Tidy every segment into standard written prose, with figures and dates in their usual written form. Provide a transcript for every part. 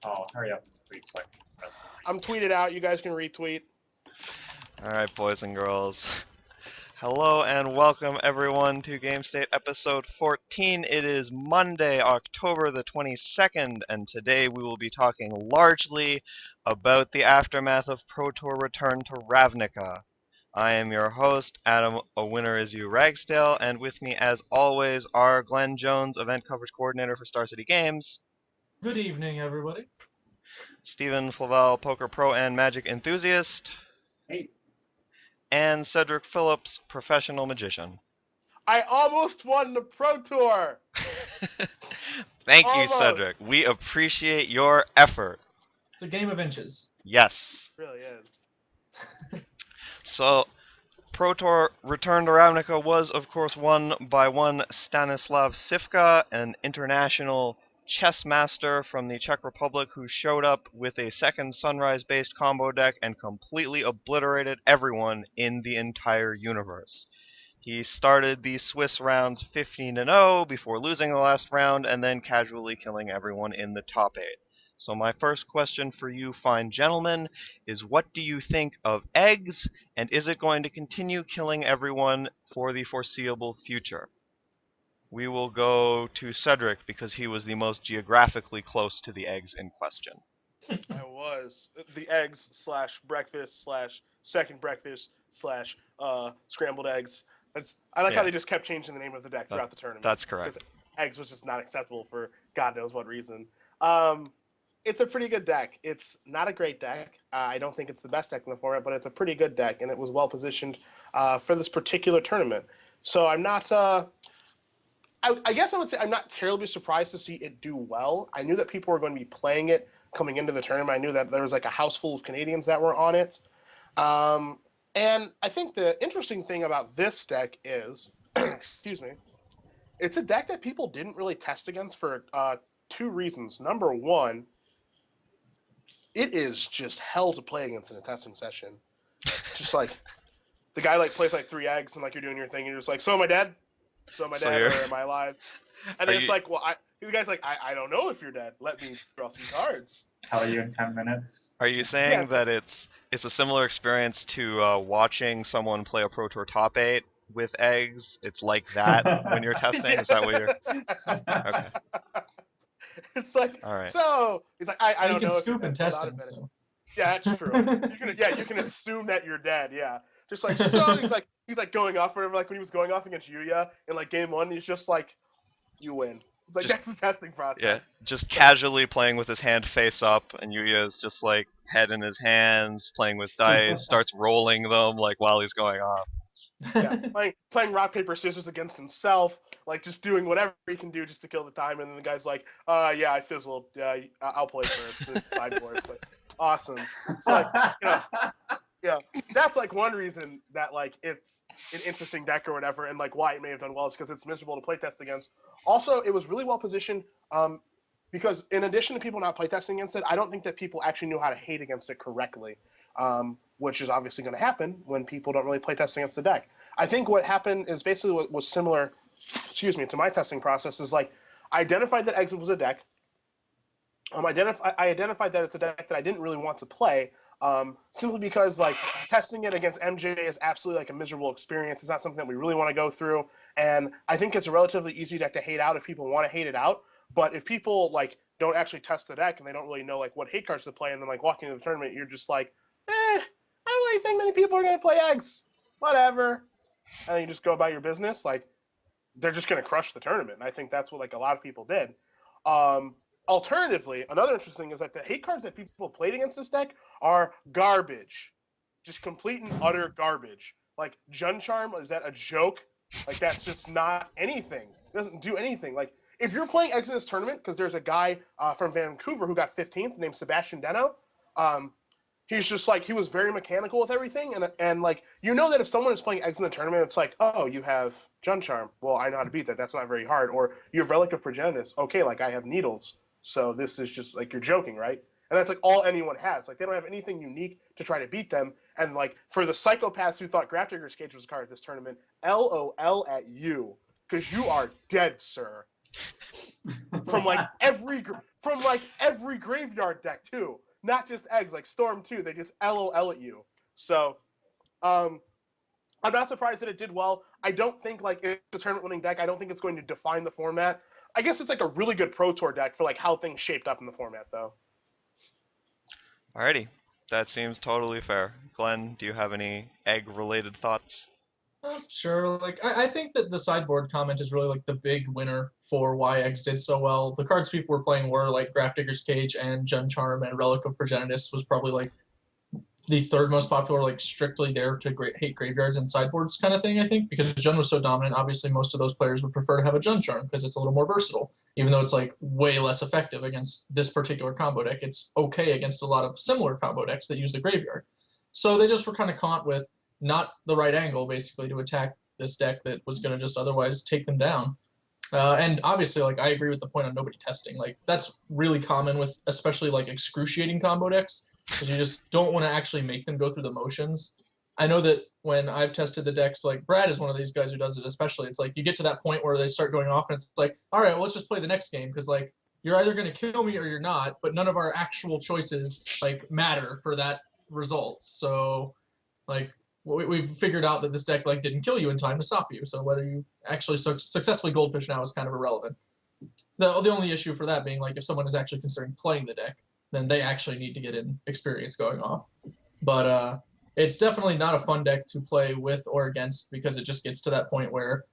Oh, hurry up and tweet so I can press I'm tweeted out. You guys can retweet. Alright, boys and girls. Hello and welcome everyone to Gamestate episode 14. It is Monday, October the 22nd, and today we will be talking largely about the aftermath of Pro Tour Return to Ravnica. I am your host, Adam A Winner Is You Ragsdale, and with me as always are Glenn Jones, event coverage coordinator for Star City Games, Good evening, everybody. Stephen Flavel, poker pro and magic enthusiast, Hey, and Cedric Phillips, professional magician. I almost won the Pro Tour. Thank you, Almost. Cedric. We appreciate your effort. It's a game of inches. Yes. It really is. So, Pro Tour Return to Ravnica was, of course, won by one Stanislav Sivka, an international chess master from the Czech Republic who showed up with a second Sunrise-based combo deck and completely obliterated everyone in the entire universe. He started the Swiss rounds 15-0 before losing the last round and then casually killing everyone in the top 8. So my first question for you fine gentlemen is, what do you think of eggs, and is it going to continue killing everyone for the foreseeable future? We will go to Cedric because he was the most geographically close to the eggs in question. I was the eggs / breakfast / second breakfast / scrambled eggs. I like how they just kept changing the name of the deck throughout the tournament. That's correct. Because eggs was just not acceptable for God knows what reason. It's a pretty good deck. It's not a great deck. I don't think it's the best deck in the format, but it's a pretty good deck, and it was well positioned for this particular tournament. So I'm not. I guess I would say I'm not terribly surprised to see it do well. I knew that people were going to be playing it coming into the tournament. I knew that there was like a house full of Canadians that were on it. And I think the interesting thing about this deck is, excuse me, it's a deck that people didn't really test against for two reasons. Number one, it is just hell to play against in a testing session. Just like the guy like plays like 3 eggs and like you're doing your thing, and you're just like, so am I dead? So am I dead, or am I alive? And then it's like, well, the guy's like, I don't know if you're dead. Let me draw some cards. tell you in 10 minutes. Are you saying that it's a similar experience to watching someone play a Pro Tour top 8 with eggs? It's like that when you're testing? Is that what you're... Okay. It's like, all right. So he's like, I don't know. You can if scoop you're and dead. test Hold on him. a minute. So. Yeah, that's true. You can assume that you're dead. Yeah, just like so. He's like going off whatever. Like when he was going off against Yuya in like game 1, he's just like, you win. It's like that's the testing process. Yeah, just casually playing with his hand face up, and Yuya's just like head in his hands, playing with dice, starts rolling them like while he's going off. Yeah, playing rock paper scissors against himself, like just doing whatever he can do just to kill the time, and then the guy's like, yeah, I fizzled. Yeah, I'll play first. Sideboard. It's like awesome. It's like that's like one reason that like it's an interesting deck or whatever, and like why it may have done well is because it's miserable to playtest against. Also, it was really well positioned because in addition to people not playtesting against it, I don't think that people actually knew how to hate against it correctly. Which is obviously going to happen when people don't really play testing against the deck. I think what happened is basically what was similar, to my testing process is like I identified that Exit was a deck. I identified that it's a deck that I didn't really want to play, simply because like testing it against MJ is absolutely like a miserable experience. It's not something that we really want to go through, and I think it's a relatively easy deck to hate out if people want to hate it out. But if people like don't actually test the deck and they don't really know like what hate cards to play, and then like walking into the tournament, you're just like, I don't really think many people are going to play eggs. Whatever. And then you just go about your business. Like, they're just going to crush the tournament. And I think that's what, like, a lot of people did. Alternatively, another interesting thing is that the hate cards that people played against this deck are garbage. Just complete and utter garbage. Like, Jund Charm, is that a joke? Like, that's just not anything. It doesn't do anything. Like, if you're playing eggs in this tournament, because there's a guy from Vancouver who got 15th named Sebastian Deno, he's just like, he was very mechanical with everything, and like, you know that if someone is playing eggs in the tournament, it's like, oh, you have Jund Charm. Well, I know how to beat that. That's not very hard. Or you have Relic of Progenitus. Okay, like I have Needles. So this is just like, you're joking, right? And that's like all anyone has. Like they don't have anything unique to try to beat them. And like for the psychopaths who thought Grafdigger's Cage was a card at this tournament, LOL at you, because you are dead, sir. from like every graveyard deck too, not just eggs. Like Storm too, they just LOL at you. So, I'm not surprised that it did well. I don't think like it's a tournament winning deck. I don't think it's going to define the format. I guess it's like a really good Pro Tour deck for like how things shaped up in the format though. Alrighty, that seems totally fair. Glenn, do you have any egg-related thoughts? Sure. Like I think that the sideboard comment is really like the big winner for why eggs did so well. The cards people were playing were like Grafdigger's Cage and Jund Charm, and Relic of Progenitus was probably like the third most popular, like strictly there to hate graveyards and sideboards kind of thing, I think, because Jund was so dominant. Obviously, most of those players would prefer to have a Jund Charm because it's a little more versatile, even though it's like way less effective against this particular combo deck. It's okay against a lot of similar combo decks that use the graveyard. So they just were kind of caught with not the right angle, basically, to attack this deck that was going to just otherwise take them down. And obviously, like, I agree with the point on nobody testing. Like, that's really common with especially, like, excruciating combo decks, because you just don't want to actually make them go through the motions. I know that when I've tested the decks, like, Brad is one of these guys who does it especially. It's like, you get to that point where they start going off, and it's like, all right, well, let's just play the next game, because, like, you're either going to kill me or you're not, but none of our actual choices, like, matter for that result. So, like, we've figured out that this deck like didn't kill you in time to stop you. So whether you actually successfully Goldfish now is kind of irrelevant. The only issue for that being like if someone is actually considering playing the deck, then they actually need to get an experience going off. But it's definitely not a fun deck to play with or against because it just gets to that point where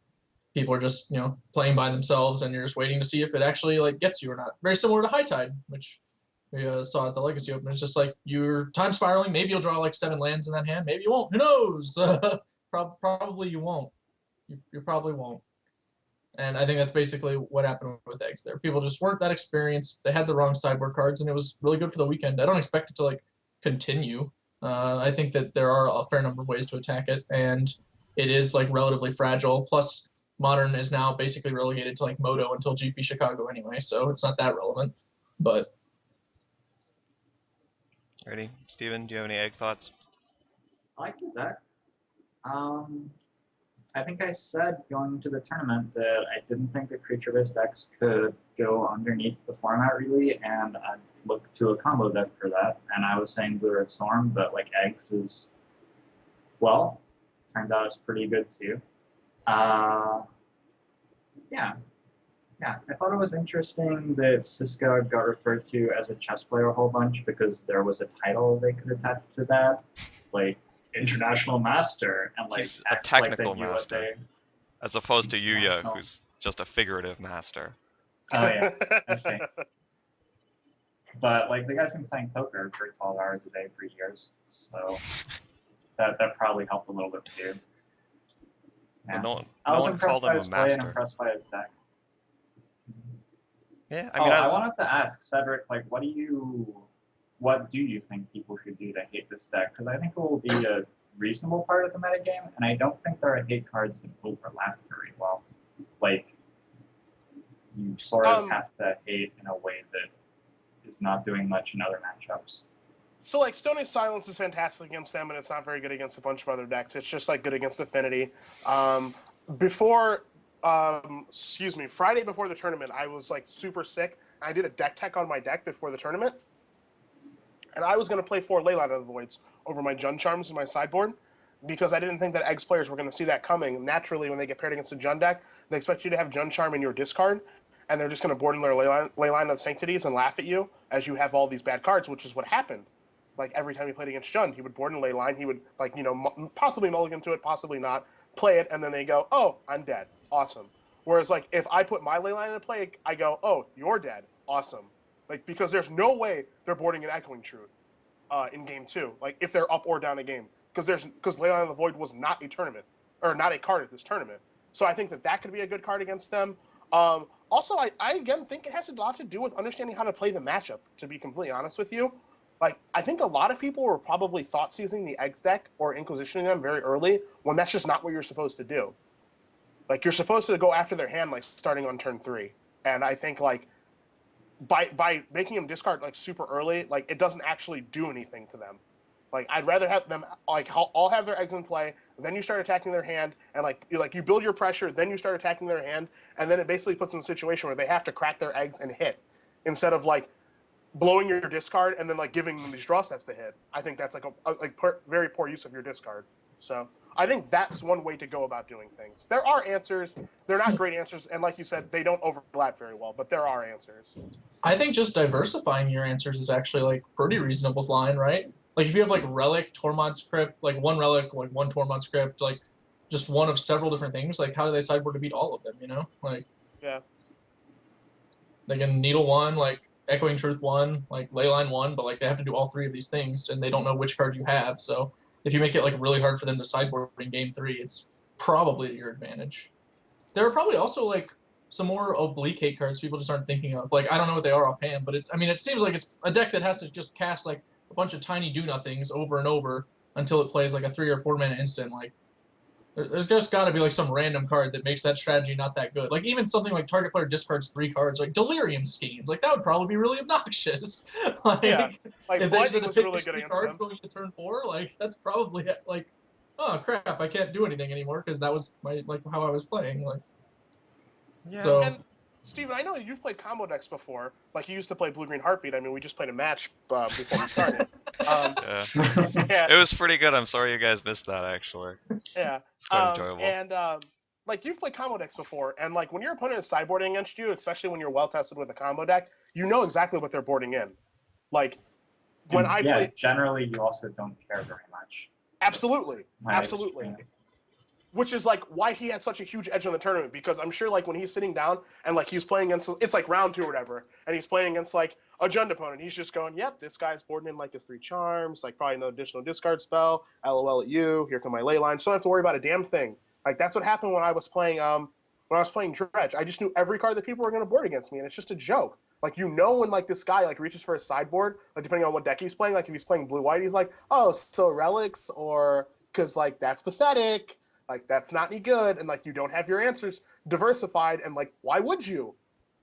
people are just playing by themselves and you're just waiting to see if it actually like gets you or not. Very similar to High Tide, which we saw at the Legacy Open. It's just like you're time spiraling. Maybe you'll draw like 7 lands in that hand. Maybe you won't. Who knows? Probably you won't. You probably won't. And I think that's basically what happened with eggs there. People just weren't that experienced. They had the wrong sideboard cards, and it was really good for the weekend. I don't expect it to like continue. I think that there are a fair number of ways to attack it, and it is like relatively fragile. Plus, Modern is now basically relegated to like Moto until GP Chicago anyway, so it's not that relevant. But Ready? Steven, do you have any egg thoughts? I like the deck. I think I said going into the tournament that I didn't think the creature-based decks could go underneath the format really, and I looked to a combo deck for that. And I was saying Blue Red Storm, but like eggs is, well, turns out it's pretty good too. Yeah, I thought it was interesting that Siska got referred to as a chess player a whole bunch because there was a title they could attach to that, like International Master, and like He's a technical master, as opposed to Yuya, who's just a figurative master. Oh yeah, I see. But like the guy's been playing poker for 12 hours a day for years, so that probably helped a little bit too. Yeah. Well, I was no one impressed called by him his a play and master. impressed by his deck. Yeah, I mean, I wanted to ask Cedric, like, what do you think people should do to hate this deck? Because I think it will be a reasonable part of the metagame, and I don't think there are hate cards that overlap very well. Like, you sort of have to hate in a way that is not doing much in other matchups. So like Stone Age Silence is fantastic against them, and it's not very good against a bunch of other decks. It's just like good against Affinity. Friday before the tournament, I was like super sick. I did a deck tech on my deck before the tournament, and I was going to play 4 Leyline of the Voids over my Jund Charms in my sideboard because I didn't think that Eggs players were going to see that coming. Naturally, when they get paired against a Jund deck, they expect you to have Jund Charm in your discard, and they're just going to board in their Leyline of the Sanctities and laugh at you as you have all these bad cards, which is what happened. Like every time he played against Jund, he would board in Leyline, he would like possibly mulligan to it, possibly not, play it, and then they go, "Oh, I'm dead, awesome." Whereas like if I put my Leyline into play, I go, "Oh, you're dead, awesome," like because there's no way they're boarding an Echoing Truth in game 2, like if they're up or down a game, because Leyline of the Void was not a tournament or not a card at this tournament. So I think that could be a good card against them. Also, I again think it has a lot to do with understanding how to play the matchup. To be completely honest with you. Like, I think a lot of people were probably thought seizing the Eggs deck or Inquisitioning them very early when that's just not what you're supposed to do. Like, you're supposed to go after their hand, like, starting on turn 3. And I think, like, by making them discard, like, super early, like, it doesn't actually do anything to them. Like, I'd rather have them like all have their eggs in play, then you start attacking their hand, and you build your pressure, then you start attacking their hand, and then it basically puts them in a situation where they have to crack their eggs and hit, instead of like blowing your discard and then like giving them these draw sets to hit. I think that's like very poor use of your discard. So I think that's one way to go about doing things. There are answers. They're not great answers, and like you said, they don't overlap very well, but there are answers. I think just diversifying your answers is actually like pretty reasonable line, right? Like if you have like relic, Tormod script, like one relic, like one Tormod script, like just one of several different things, like how do they sideboard to beat all of them, you know? Like Yeah. they can Needle one, like Echoing Truth one, like Leyline one, but like they have to do all three of these things and they don't know which card you have. So if you make it like really hard for them to sideboard in game 3, it's probably to your advantage. There are probably also like some more oblique hate cards people just aren't thinking of. Like I don't know what they are offhand, but it seems like it's a deck that has to just cast like a bunch of tiny do nothings over and over until it plays like a 3 or 4 mana instant. Like there's just got to be like some random card that makes that strategy not that good. Like even something like target player discards 3 cards, like Delirium Schemes. Like that would probably be really obnoxious. Like, yeah, like if they just had Lightning to was pick really these good 3 against cards them. going into turn 4, like that's probably like, oh crap, I can't do anything anymore because that was my like how I was playing. Like, Yeah. so. And Steven, I know you've played combo decks before. Like you used to play Blue Green Heartbeat. I mean, we just played a match before we started. Yeah. Yeah, It was pretty good. I'm sorry you guys missed that, actually. yeah. It's quite enjoyable. And like you've played combo decks before, and like when your opponent is sideboarding against you, especially when you're well tested with a combo deck, you know exactly what they're boarding in. Like when I play, generally you also don't care very much. absolutely, My absolutely. experience. Which is like why he had such a huge edge on the tournament, because I'm sure like when he's sitting down and like he's playing against, it's like round 2 or whatever, and he's playing against like a Jund opponent, he's just going, yep, this guy's boarding in like his 3 charms, like probably no additional discard spell, LOL at you, here come my ley line, so I don't have to worry about a damn thing. Like that's what happened when I was playing Dredge. I just knew every card that people were going to board against me, and it's just a joke. Like you know when like this guy like reaches for his sideboard, like depending on what deck he's playing, like if he's playing blue-white, he's like, oh, so relics, or because like that's pathetic. Like, that's not any good, and, like, you don't have your answers diversified, and, like, why would you?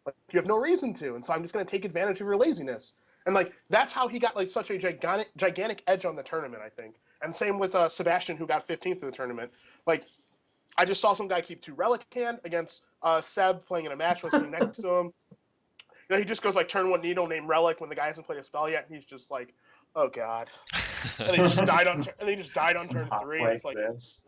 Like, you have no reason to, and so I'm just going to take advantage of your laziness. And, like, that's how he got, like, such a gigantic edge on the tournament, I think. And same with Sebastian, who got 15th in the tournament. Like, I just saw some guy keep 2 Relic hand against Seb playing in a match with him next to him. You know, he just goes, like, turn 1 Needle, name Relic when the guy hasn't played a spell yet, and he's just like, oh, God. And they just died on turn 3. It's like... This.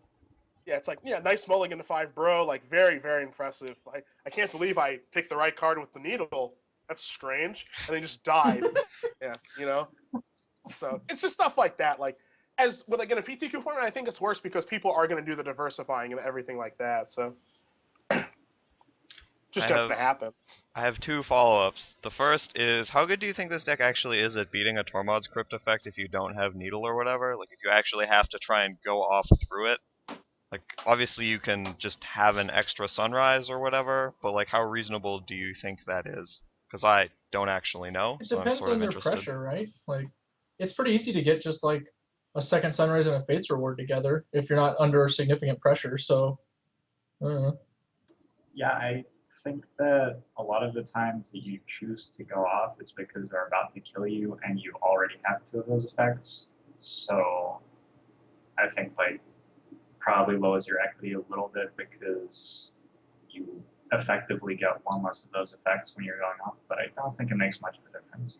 Yeah, it's like, yeah, nice mulligan to 5, bro. Like, very, very impressive. I can't believe I picked the right card with the needle. That's strange. And they just died. Yeah, you know? So, it's just stuff like that. Like, as with, like, in a PTQ format, I think it's worse because people are going to do the diversifying and everything like that. So, just going to happen. I have 2 follow-ups. The first is, how good do you think this deck actually is at beating a Tormod's Crypt effect if you don't have Needle or whatever? Like, if you actually have to try and go off through it? Like, obviously you can just have an extra sunrise or whatever, but, like, how reasonable do you think that is? Because I don't actually know, It so I'm depends sort on of your interested. pressure, right? Like, it's pretty easy to get just like a second sunrise and a fates reward together if you're not under significant pressure. So, I don't know. Yeah, I think that a lot of the times that you choose to go off is because they're about to kill you and you already have 2 of those effects. So I think like probably lowers your equity a little bit because you effectively get 1 less of those effects when you're going off, but I don't think it makes much of a difference.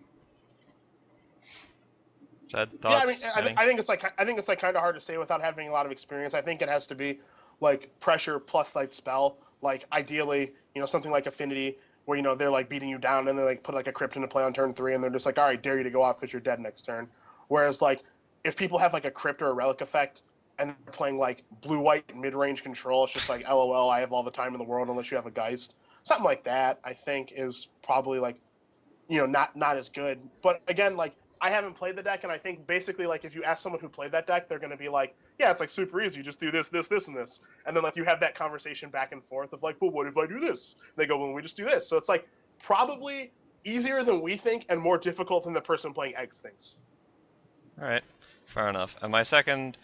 Thoughts, yeah, I mean, I think it's like kind of hard to say without having a lot of experience. I think it has to be like pressure plus like spell. Like ideally, you know, something like Affinity, where you know they're like beating you down and they like put like a crypt into play on turn 3, and they're just like, all right, dare you to go off because you're dead next turn. Whereas like if people have like a crypt or a relic effect and they're playing like blue-white mid-range control, it's just like, LOL, I have all the time in the world unless you have a Geist. Something like that, I think, is probably like, you know, not as good. But again, like, I haven't played the deck, and I think basically, like, if you ask someone who played that deck, they're going to be like, yeah, it's like super easy. You just do this, this, this, and this. And then like you have that conversation back and forth of like, well, what if I do this? And they go, well, we just do this. So it's like probably easier than we think and more difficult than the person playing eggs thinks. All right, fair enough. And my second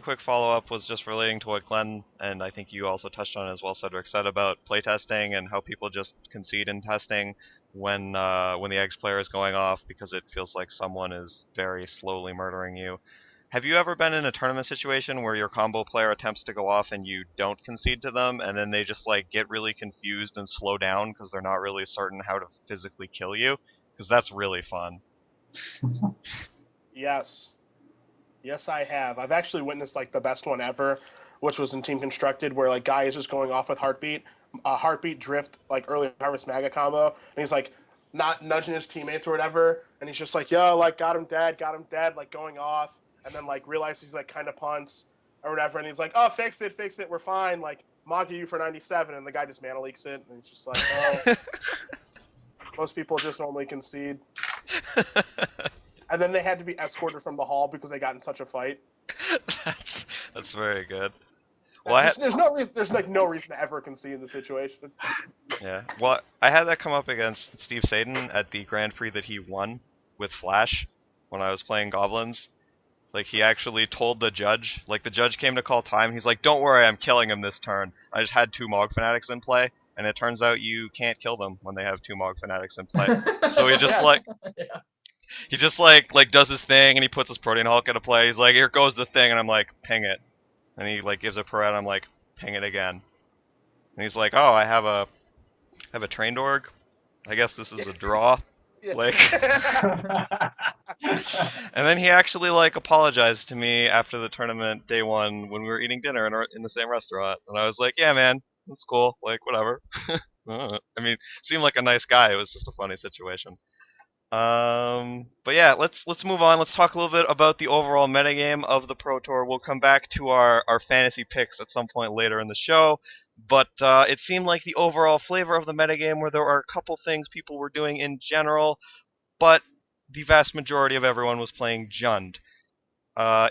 quick follow-up was just relating to what Glenn, and I think you also touched on as well, Cedric, said about playtesting and how people just concede in testing when the eggs player is going off because it feels like someone is very slowly murdering you. Have you ever been in a tournament situation where your combo player attempts to go off and you don't concede to them, and then they just like get really confused and slow down because they're not really certain how to physically kill you? Because that's really fun. Yes. Yes, I have. I've actually witnessed like the best one ever, which was in Team Constructed, where like guy is just going off with heartbeat drift like early harvest maga combo, and he's like not nudging his teammates or whatever, and he's just like, yo, like got him dead, like going off, and then like realizes he's like kind of punts or whatever, and he's like, oh, fixed it, we're fine, like Maga you for 97, and the guy just mana leaks it, and he's just like, oh, most people just only concede. And then they had to be escorted from the hall because they got in such a fight. That's very good. Well, There's no reason. There's like no reason to ever concede in the situation. yeah. Well, I had that come up against Steve Sadin at the Grand Prix that he won with Flash when I was playing Goblins. Like, he actually told the judge, like, the judge came to call time. He's like, don't worry, I'm killing him this turn. I just had 2 Mog Fanatics in play, and it turns out you can't kill them when they have 2 Mog Fanatics in play. So he just, Yeah. like, Yeah. he just, like does his thing, and he puts his Protean Hulk into play. He's like, here goes the thing, and I'm like, ping it. And he, like, gives a parade, and I'm like, ping it again. And he's like, oh, I have a Trained Org? I guess this is a draw. Yeah. Like, and then he actually like apologized to me after the tournament day 1 when we were eating dinner in the same restaurant, and I was like, yeah, man, that's cool, like whatever. I mean, seemed like a nice guy. It was just a funny situation. But yeah, let's move on. Let's talk a little bit about the overall metagame of the Pro Tour. We'll come back to our fantasy picks at some point later in the show. But it seemed like the overall flavor of the metagame, where there are a couple things people were doing in general, but the vast majority of everyone was playing Jund.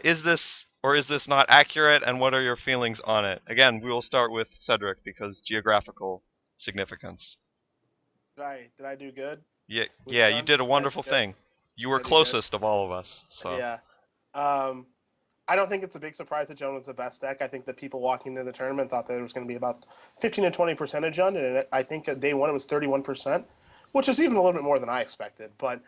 Is this not accurate, and what are your feelings on it? Again, we will start with Cedric because geographical significance. Did I do good? Yeah, you did a wonderful thing. You were closest of all of us. So. Yeah. I don't think it's a big surprise that Jund was the best deck. I think that people walking into the tournament thought that there was going to be about 15 to 20% of Jund, and I think at day 1 it was 31%, which is even a little bit more than I expected. But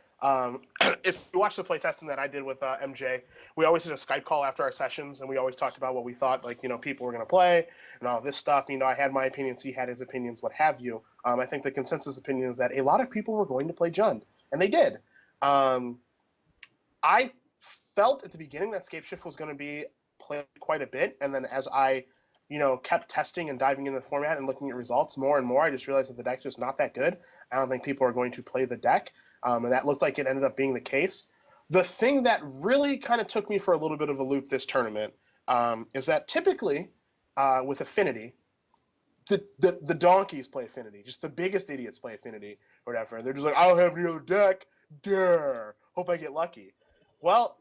if you watch the playtesting that I did with MJ, we always did a Skype call after our sessions, and we always talked about what we thought, like, people were going to play and all this stuff. I had my opinions, he had his opinions, what have you. I think the consensus opinion is that a lot of people were going to play Jund, and they did. I felt at the beginning that Scapeshift was going to be played quite a bit, and then as I kept testing and diving into the format and looking at results more and more, I just realized that the deck's just not that good. I don't think people are going to play the deck, and that looked like it ended up being the case. The thing that really kind of took me for a little bit of a loop this tournament is that typically with Affinity, the donkeys play Affinity. Just the biggest idiots play Affinity or whatever. And they're just like, I don't have any other deck. Dare. Hope I get lucky. Well,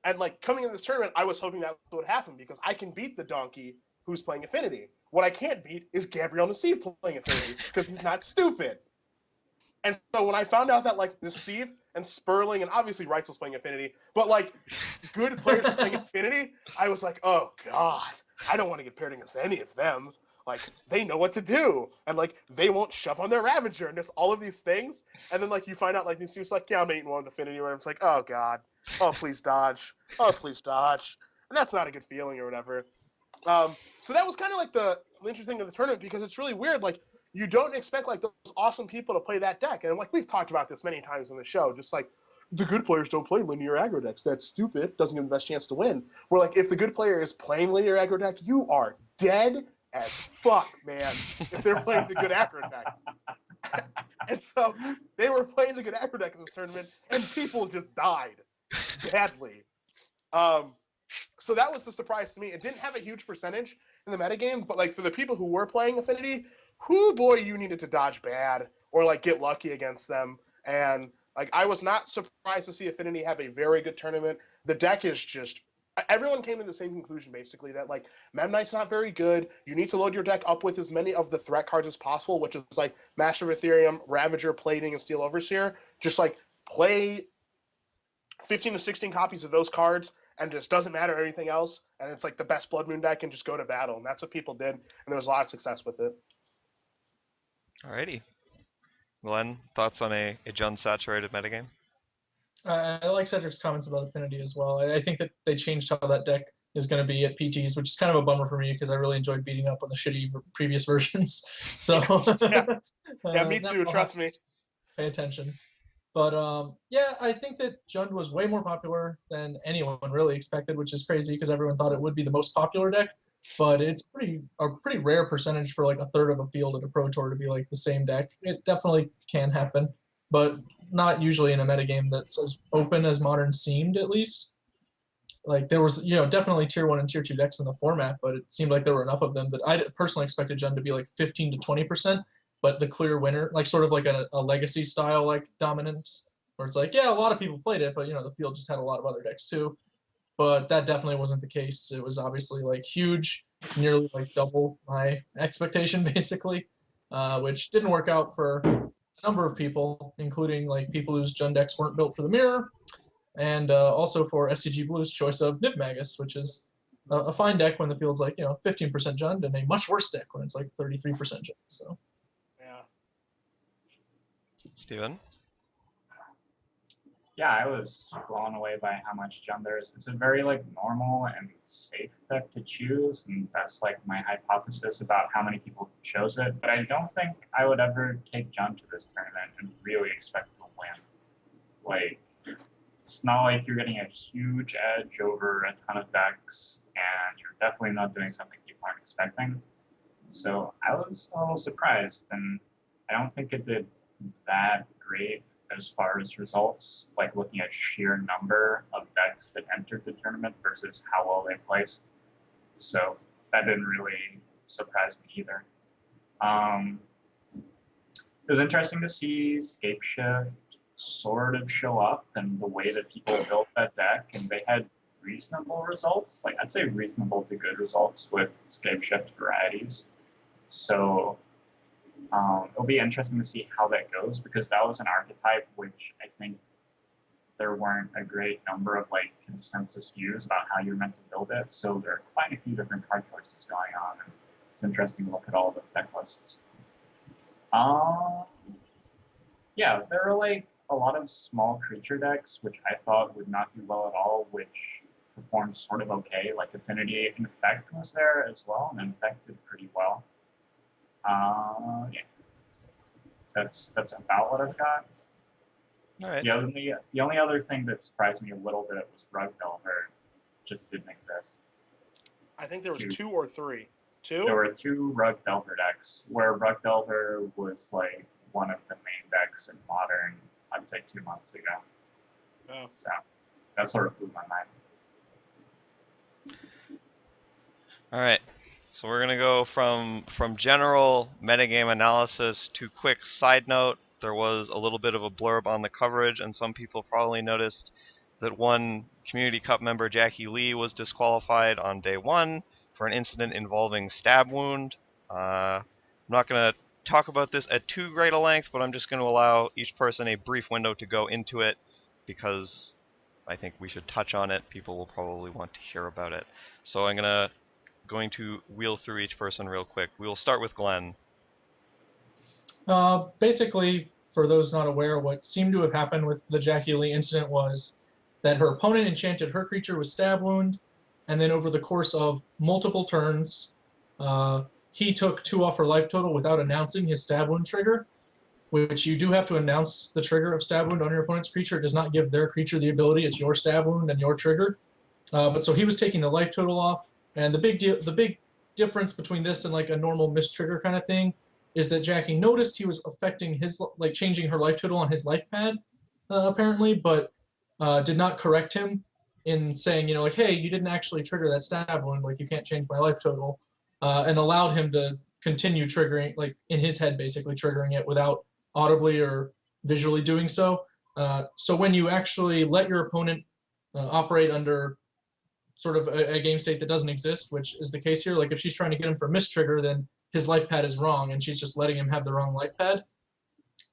and like coming in this tournament, I was hoping that would happen because I can beat the donkey who's playing Affinity. What I can't beat is Gabriel Nassif playing Affinity because he's not stupid. And so when I found out that like Nassif and Sperling and obviously Wrights was playing Affinity, but like good players playing Affinity, I was like, oh God, I don't want to get paired against any of them. Like, they know what to do. And, like, they won't shove on their Ravager and just all of these things. And then, like, you find out, like, Nassif's like, yeah, I'm 8-1 with Affinity or whatever. It's like, oh, God. Oh, please dodge. Oh, please dodge. And that's not a good feeling or whatever. So that was kind of, like, the interesting of the tournament because it's really weird. Like, you don't expect, like, those awesome people to play that deck. And, like, we've talked about this many times in the show. Just, like, the good players don't play linear aggro decks. That's stupid. Doesn't give them the best chance to win. Where, like, if the good player is playing linear aggro deck, you are dead as fuck, man, if they're playing the good aggro deck. And so they were playing the good aggro deck in this tournament, and people just died badly. So that was the surprise to me. It didn't have a huge percentage in the metagame, but like for the people who were playing Affinity, whoo boy, you needed to dodge bad or like get lucky against them. And like I was not surprised to see Affinity have a very good tournament. The deck is just everyone came to the same conclusion, basically, that, like, Mem Knight's not very good. You need to load your deck up with as many of the threat cards as possible, which is, like, Master of Ethereum, Ravager, Plating, and Steel Overseer. Just, like, play 15 to 16 copies of those cards, and just doesn't matter anything else. And it's, like, the best Blood Moon deck, and just go to battle. And that's what people did, and there was a lot of success with it. Alrighty. Glenn, thoughts on a Jund-saturated metagame? I like Cedric's comments about Affinity as well. I think that they changed how that deck is going to be at PTs, which is kind of a bummer for me because I really enjoyed beating up on the shitty previous versions. So Yeah, me now too. I'll Trust have me. to pay attention. But yeah, I think that Jund was way more popular than anyone really expected, which is crazy because everyone thought it would be the most popular deck. But it's a pretty rare percentage for like a third of a field at a pro tour to be like the same deck. It definitely can happen, but not usually in a metagame that's as open as Modern seemed, at least. Like there was, definitely tier 1 and tier 2 decks in the format, but it seemed like there were enough of them that I personally expected Jund to be like 15 to 20%, but the clear winner, like sort of like a legacy style like dominance, where it's like, yeah, a lot of people played it, but the field just had a lot of other decks too. But that definitely wasn't the case. It was obviously like huge, nearly like double my expectation basically, which didn't work out for a number of people, including like people whose Jund decks weren't built for the mirror, and also for SCG Blue's choice of Nib Magus, which is a fine deck when the field's like 15% Jund, and a much worse deck when it's like 33% Jund. So Yeah. Steven? Yeah, I was blown away by how much Jund there is. It's a very like normal and safe deck to choose, and that's like my hypothesis about how many people chose it. But I don't think I would ever take Jund to this tournament and really expect to win. Like, it's not like you're getting a huge edge over a ton of decks, and you're definitely not doing something people aren't expecting. So I was a little surprised, and I don't think it did that great as far as results, like looking at sheer number of decks that entered the tournament versus how well they placed. So that didn't really surprise me either. It was interesting to see Scape Shift sort of show up and the way that people built that deck, and they had reasonable results. Like I'd say reasonable to good results with Scape Shift varieties. So it'll be interesting to see how that goes, because that was an archetype which I think there weren't a great number of like consensus views about how you're meant to build it. So there are quite a few different card choices going on, and it's interesting to look at all of those deck lists. Yeah, there are like a lot of small creature decks which I thought would not do well at all, which performed sort of okay. Like Affinity Infect was there as well, and Infect did pretty well. Yeah, that's about what I've got. All right. The only other thing that surprised me a little bit was Rug Delver. Just didn't exist. I think there was 2 or 3. 2? There were 2 Rug Delver decks, where Rug Delver was like one of the main decks in Modern, I'd say 2 months ago. Oh. So that sort of blew my mind. All right. So we're gonna go from general metagame analysis to quick side note. There was a little bit of a blurb on the coverage, and some people probably noticed that one Community Cup member, Jackie Lee, was disqualified on day 1 for an incident involving stab wound. I'm not gonna talk about this at too great a length, but I'm just going to allow each person a brief window to go into it, because I think we should touch on it. People will probably want to hear about it. So I'm going to wheel through each person real quick. We will start with Glenn. Basically, for those not aware, what seemed to have happened with the Jackie Lee incident was that her opponent enchanted her creature with stab wound, and then over the course of multiple turns, he took 2 off her life total without announcing his stab wound trigger, which you do have to announce the trigger of stab wound on your opponent's creature. It does not give their creature the ability. It's your stab wound and your trigger. But so he was taking the life total off, and the big difference between this and like a normal mistrigger kind of thing is that Jackie noticed he was affecting his, like changing her life total on his life pad, apparently, but did not correct him in saying, like, hey, you didn't actually trigger that stab wound, like you can't change my life total. And allowed him to continue triggering, like in his head, basically triggering it without audibly or visually doing so. So when you actually let your opponent operate under sort of a game state that doesn't exist, which is the case here, like if she's trying to get him for mistrigger, then his life pad is wrong and she's just letting him have the wrong life pad.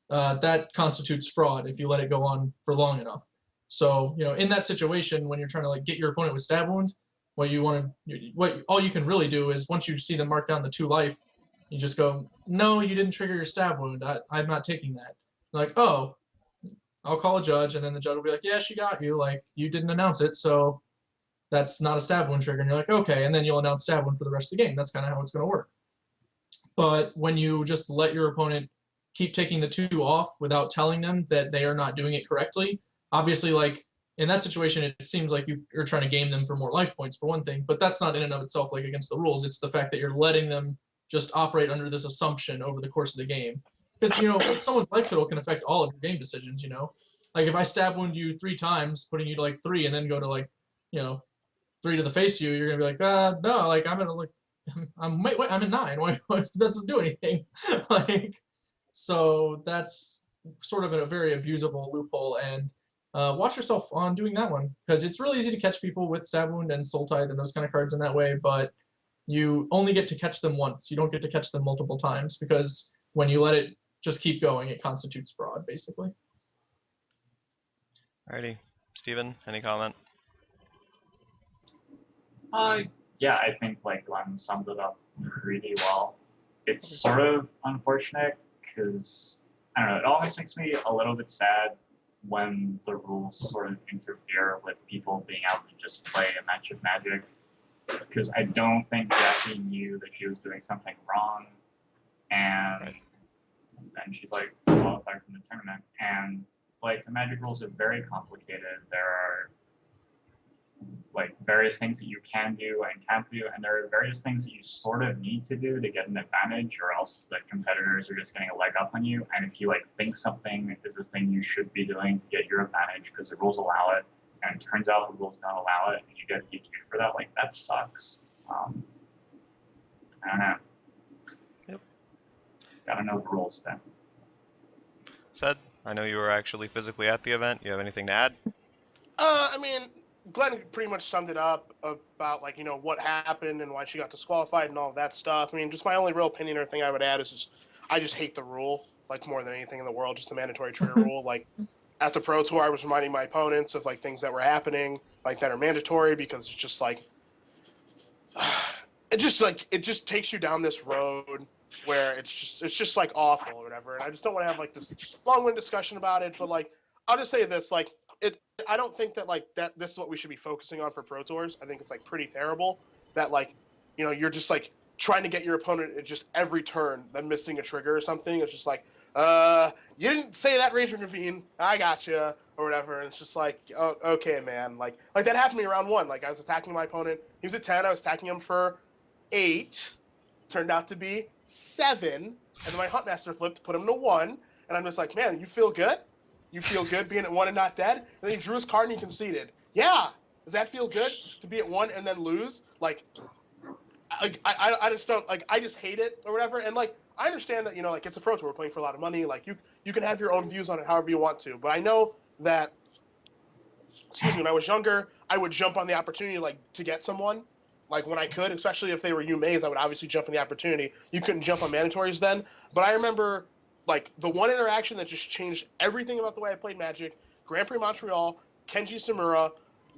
That constitutes fraud if you let it go on for long enough. So, in that situation, when you're trying to like get your opponent with stab wound, all you can really do is once you see them mark down the 2 life, you just go, no, you didn't trigger your stab wound. I'm not taking that. Like, oh, I'll call a judge, and then the judge will be like, yeah, she got you. Like, you didn't announce it, so that's not a stab wound trigger. And you're like, okay. And then you'll announce stab wound for the rest of the game. That's kind of how it's going to work. But when you just let your opponent keep taking the 2 off without telling them that they are not doing it correctly, obviously, like, in that situation, it seems like you're trying to game them for more life points, for one thing. But that's not in and of itself, like, against the rules. It's the fact that you're letting them just operate under this assumption over the course of the game. Because, someone's life total can affect all of your game decisions, Like, if I stab wound you 3 times, putting you to, like, 3, and then go to, like, 3 to the face you're going to be like, no, like, I'm going to, like, I'm at 9. Why doesn't do anything? Like, so that's sort of a very abusable loophole, and watch yourself on doing that one, because it's really easy to catch people with stab wound and soul tithe and those kind of cards in that way, but you only get to catch them once. You don't get to catch them multiple times, because when you let it just keep going, it constitutes fraud, basically. Alrighty, Steven, any comment? Yeah, I think like Glenn summed it up pretty well. It's sort of unfortunate because I don't know. It always makes me a little bit sad when the rules sort of interfere with people being able to just play a match of Magic. Because I don't think Jackie knew that she was doing something wrong, and then she's like disqualified from the tournament. And like the Magic rules are very complicated. There are like various things that you can do and can't do, and there are various things that you sort of need to do to get an advantage, or else the competitors are just getting a leg up on you. And if you like think something is a thing you should be doing to get your advantage because the rules allow it, and it turns out the rules don't allow it, and you get DQ'd for that, like that sucks. I don't know. Yep. Gotta know the rules then. Said, I know you were actually physically at the event. You have anything to add? I mean, Glenn pretty much summed it up about like what happened and why she got disqualified and all of that stuff. I mean, just my only real opinion or thing I would add is just I just hate the rule like more than anything in the world. Just the mandatory trigger rule. Like at the Pro Tour, I was reminding my opponents of like things that were happening like that are mandatory, because it's just like it just takes you down this road where it's just like awful or whatever. And I just don't want to have like this long-winded discussion about it. But like I'll just say this, like I don't think that like that this is what we should be focusing on for Pro Tours. I think it's like pretty terrible that like you're just like trying to get your opponent at just every turn, then missing a trigger or something. It's just like you didn't say that Rage Ravine, I gotcha or whatever. And it's just like, oh, okay, man. Like that happened to me round 1. Like I was attacking my opponent. He was at 10. I was attacking him for 8. Turned out to be 7. And then my Huntmaster flipped to put him to 1. And I'm just like, man, you feel good? You feel good being at 1 and not dead? And then he drew his card and he conceded. Yeah. Does that feel good to be at 1 and then lose? Like, I just don't, like, I just hate it or whatever. And like, I understand that, like it's a Pro Tour, we're playing for a lot of money. Like you can have your own views on it however you want to. But I know that, when I was younger, I would jump on the opportunity like to get someone. Like when I could, especially if they were UMAs, I would obviously jump on the opportunity. You couldn't jump on mandatories then. But I remember like the one interaction that just changed everything about the way I played Magic. Grand Prix Montreal, Kenji Samura,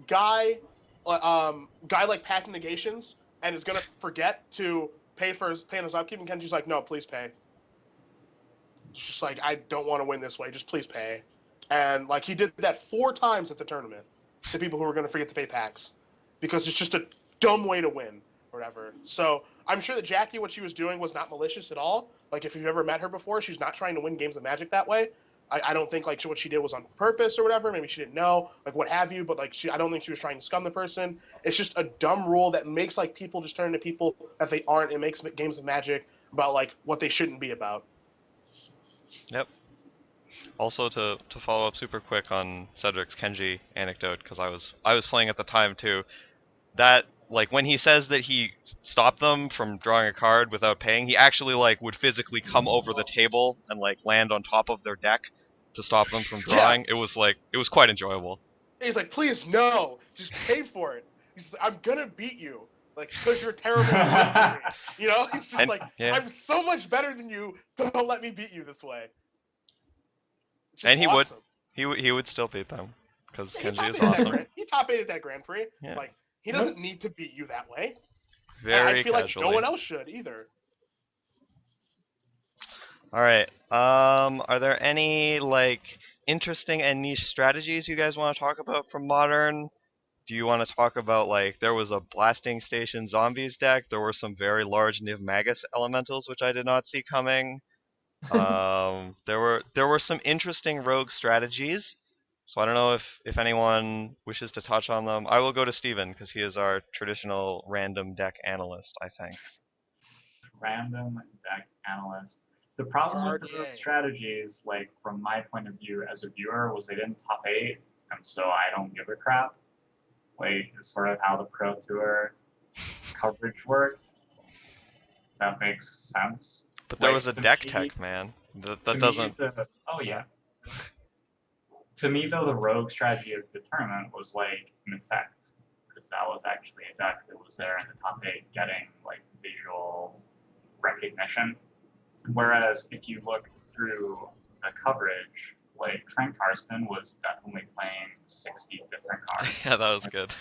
guy like packing negations and is gonna forget to pay on his upkeep, and Kenji's like, no, please pay. It's just like, I don't want to win this way, just please pay. And like he did that 4 times at the tournament to people who were gonna forget to pay packs. Because it's just a dumb way to win or whatever. So I'm sure that Jackie, what she was doing was not malicious at all. Like if you've ever met her before, she's not trying to win games of Magic that way. I don't think like what she did was on purpose or whatever. Maybe she didn't know, like what have you. But like I don't think she was trying to scum the person. It's just a dumb rule that makes like people just turn into people that they aren't. It makes games of Magic about like what they shouldn't be about. Yep. Also, to follow up super quick on Cedric's Kenji anecdote, because I was playing at the time too. That like when he says that he stopped them from drawing a card without paying, he actually like would physically come over the table and like land on top of their deck to stop them from drawing. Yeah. It was quite enjoyable. He's like, please no, just pay for it. He's like, I'm gonna beat you, like because you're terrible at me. He's just I'm so much better than you. Don't let me beat you this way. And he awesome. He would still beat them because Kenji is awesome. He top 8 at that Grand Prix. Yeah. Like he doesn't need to beat you that way. Very and I feel casually. like no one else should either. All right. Are there any like interesting and niche strategies you guys want to talk about from Modern? Do you want to talk about, like, there was a blasting station zombies deck, there were some very large Niv Magus elementals which I did not see coming. There were some interesting rogue strategies. So I don't know if anyone wishes to touch on them. I will go to Steven because he is our traditional random deck analyst, I think. Random deck analyst. The problem with the RDA. rogue strategies, like from my point of view as a viewer, was they didn't top 8, and so I don't give a crap. Like, it's sort of how the Pro Tour coverage works. That makes sense. But there Like, was a to deck me- tech, man. That to me, doesn't. oh yeah. To me, though, the rogue strategy of the tournament was like an effect, because that was actually a deck that was there in the top 8 getting like visual recognition. Whereas if you look through the coverage, like Trent Karsten was definitely playing 60 different cards. Yeah, that was good.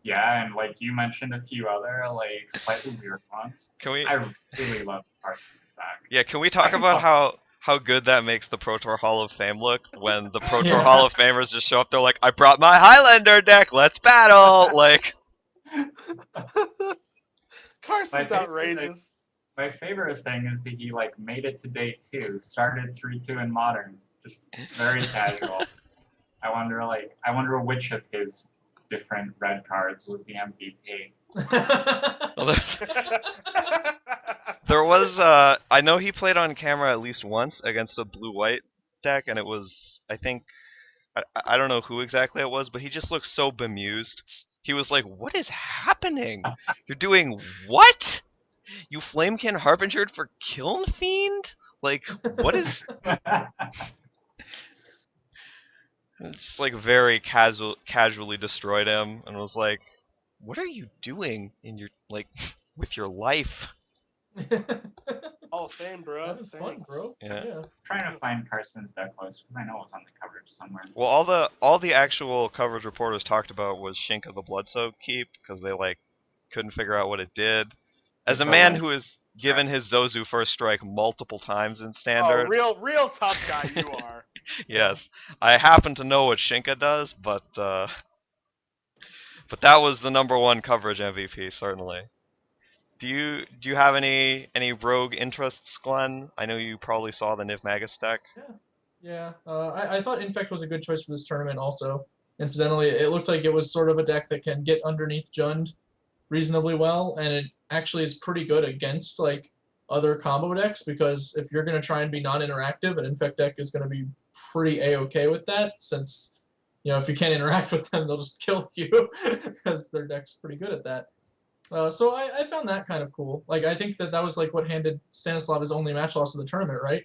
Yeah, and like you mentioned a few other like slightly weird ones. Can we? I really love Karsten's deck. Yeah, can we talk I about thought- how good that makes the Pro Tour Hall of Fame look when the Pro Tour Yeah. Hall of Famers just show up? They're like, "I brought my Highlander deck. Let's battle!" Like, Carson's My favorite outrageous. My favorite thing is that he like made it to day 2, started 3-2 in Modern, just very casual. I wonder which of his different red cards was the MVP. well, there was. I know he played on camera at least once against a blue-white deck, and it was, I think, I don't know who exactly it was, but he just looked so bemused. He was like, "What is happening? You're doing what? You Flamekin Harbingered for Kiln Fiend? Like, what is?" It's like very casually destroyed him, and was like, "What are you doing in your like with your life?" Hall of Fame, bro. Having fun, Thanks. bro. Yeah. Trying to find Carson's deck list because I know it's on the coverage somewhere. Well, all the actual coverage reporters talked about was Shinka the Bloodsoaked Keep because they like couldn't figure out what it did. As a So, man like, who has given his Zozu first strike multiple times in Oh, standard, real tough guy you are. yes, I happen to know what Shinka does, but that was the #1 coverage MVP certainly. Do you have any rogue interests, Glenn? I know you probably saw the Niv Magus deck. Yeah, I thought Infect was a good choice for this tournament also. Incidentally, it looked like it was sort of a deck that can get underneath Jund reasonably well, and it actually is pretty good against like other combo decks, because if you're going to try and be non-interactive, an Infect deck is going to be pretty A-okay with that, since, you know, if you can't interact with them, they'll just kill you, because their deck's pretty good at that. So I found that kind of cool. Like, I think that was like what handed Stanislav his only match loss of the tournament, right?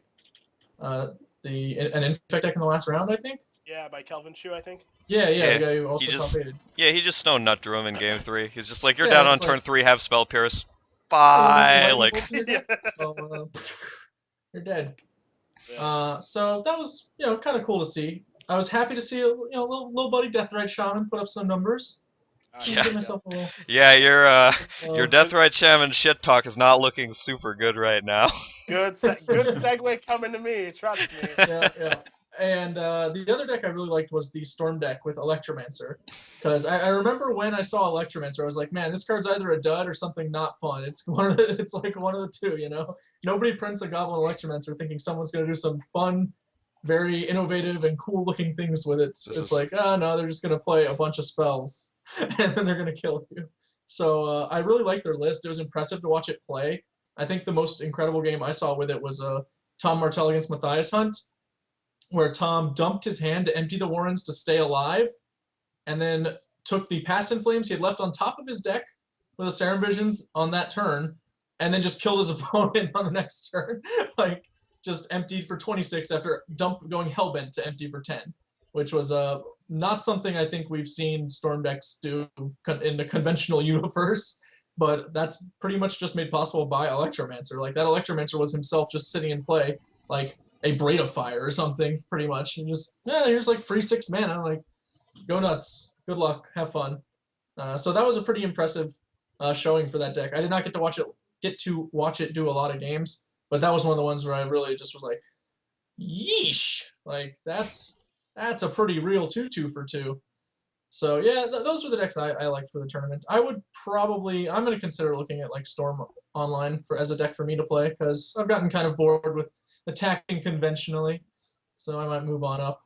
An Infect deck in the last round, I think? Yeah, by Kelvin Chu, I think. Yeah, Yeah, the guy who also he just- top-aided. Yeah, he just stone nut drew him in game 3. He's just like, "You're Yeah, down on it's turn like- 3, have Spell Pierce. Oh, Bye." lightning Like, bolts in your Yeah. deck? You're dead. Yeah. So that was, you know, kind of cool to see. I was happy to see, you know, little buddy Deathrite Shaman put up some numbers. Yeah. Give myself a little. yeah, your Uh, Deathrite Shaman shit talk is not looking super good right now. Good segue coming to me. Trust me. yeah. And the other deck I really liked was the Storm deck with Electromancer, because I remember when I saw Electromancer, I was like, man, this card's either a dud or something not fun. It's it's like one of the two, you know. Nobody prints a Goblin Electromancer thinking someone's gonna do some fun, very innovative and cool looking things with it. It's like, oh no, they're just gonna play a bunch of spells and then they're gonna kill you. So I really liked their list. It was impressive to watch it play. I think the most incredible game I saw with it was Tom Martell against Matthias Hunt, where Tom dumped his hand to empty the Warrens to stay alive, and then took the Past in Flames he had left on top of his deck with a Serum Visions on that turn, and then just killed his opponent on the next turn. Like, just emptied for 26 after going Hellbent to empty for 10, which was not something I think we've seen Storm decks do in the conventional universe, but that's pretty much just made possible by Electromancer. Like, that Electromancer was himself just sitting in play, like a Braid of Fire or something, pretty much. And just, yeah, here's like free 6 mana. I'm like, go nuts. Good luck. Have fun. So that was a pretty impressive showing for that deck. I did not get to watch it do a lot of games. But that was one of the ones where I really just was like, yeesh, like that's a pretty real 2/2 for 2. So yeah, those are the decks I liked for the tournament. I'm going to consider looking at like Storm Online as a deck for me to play because I've gotten kind of bored with attacking conventionally, so I might move on up.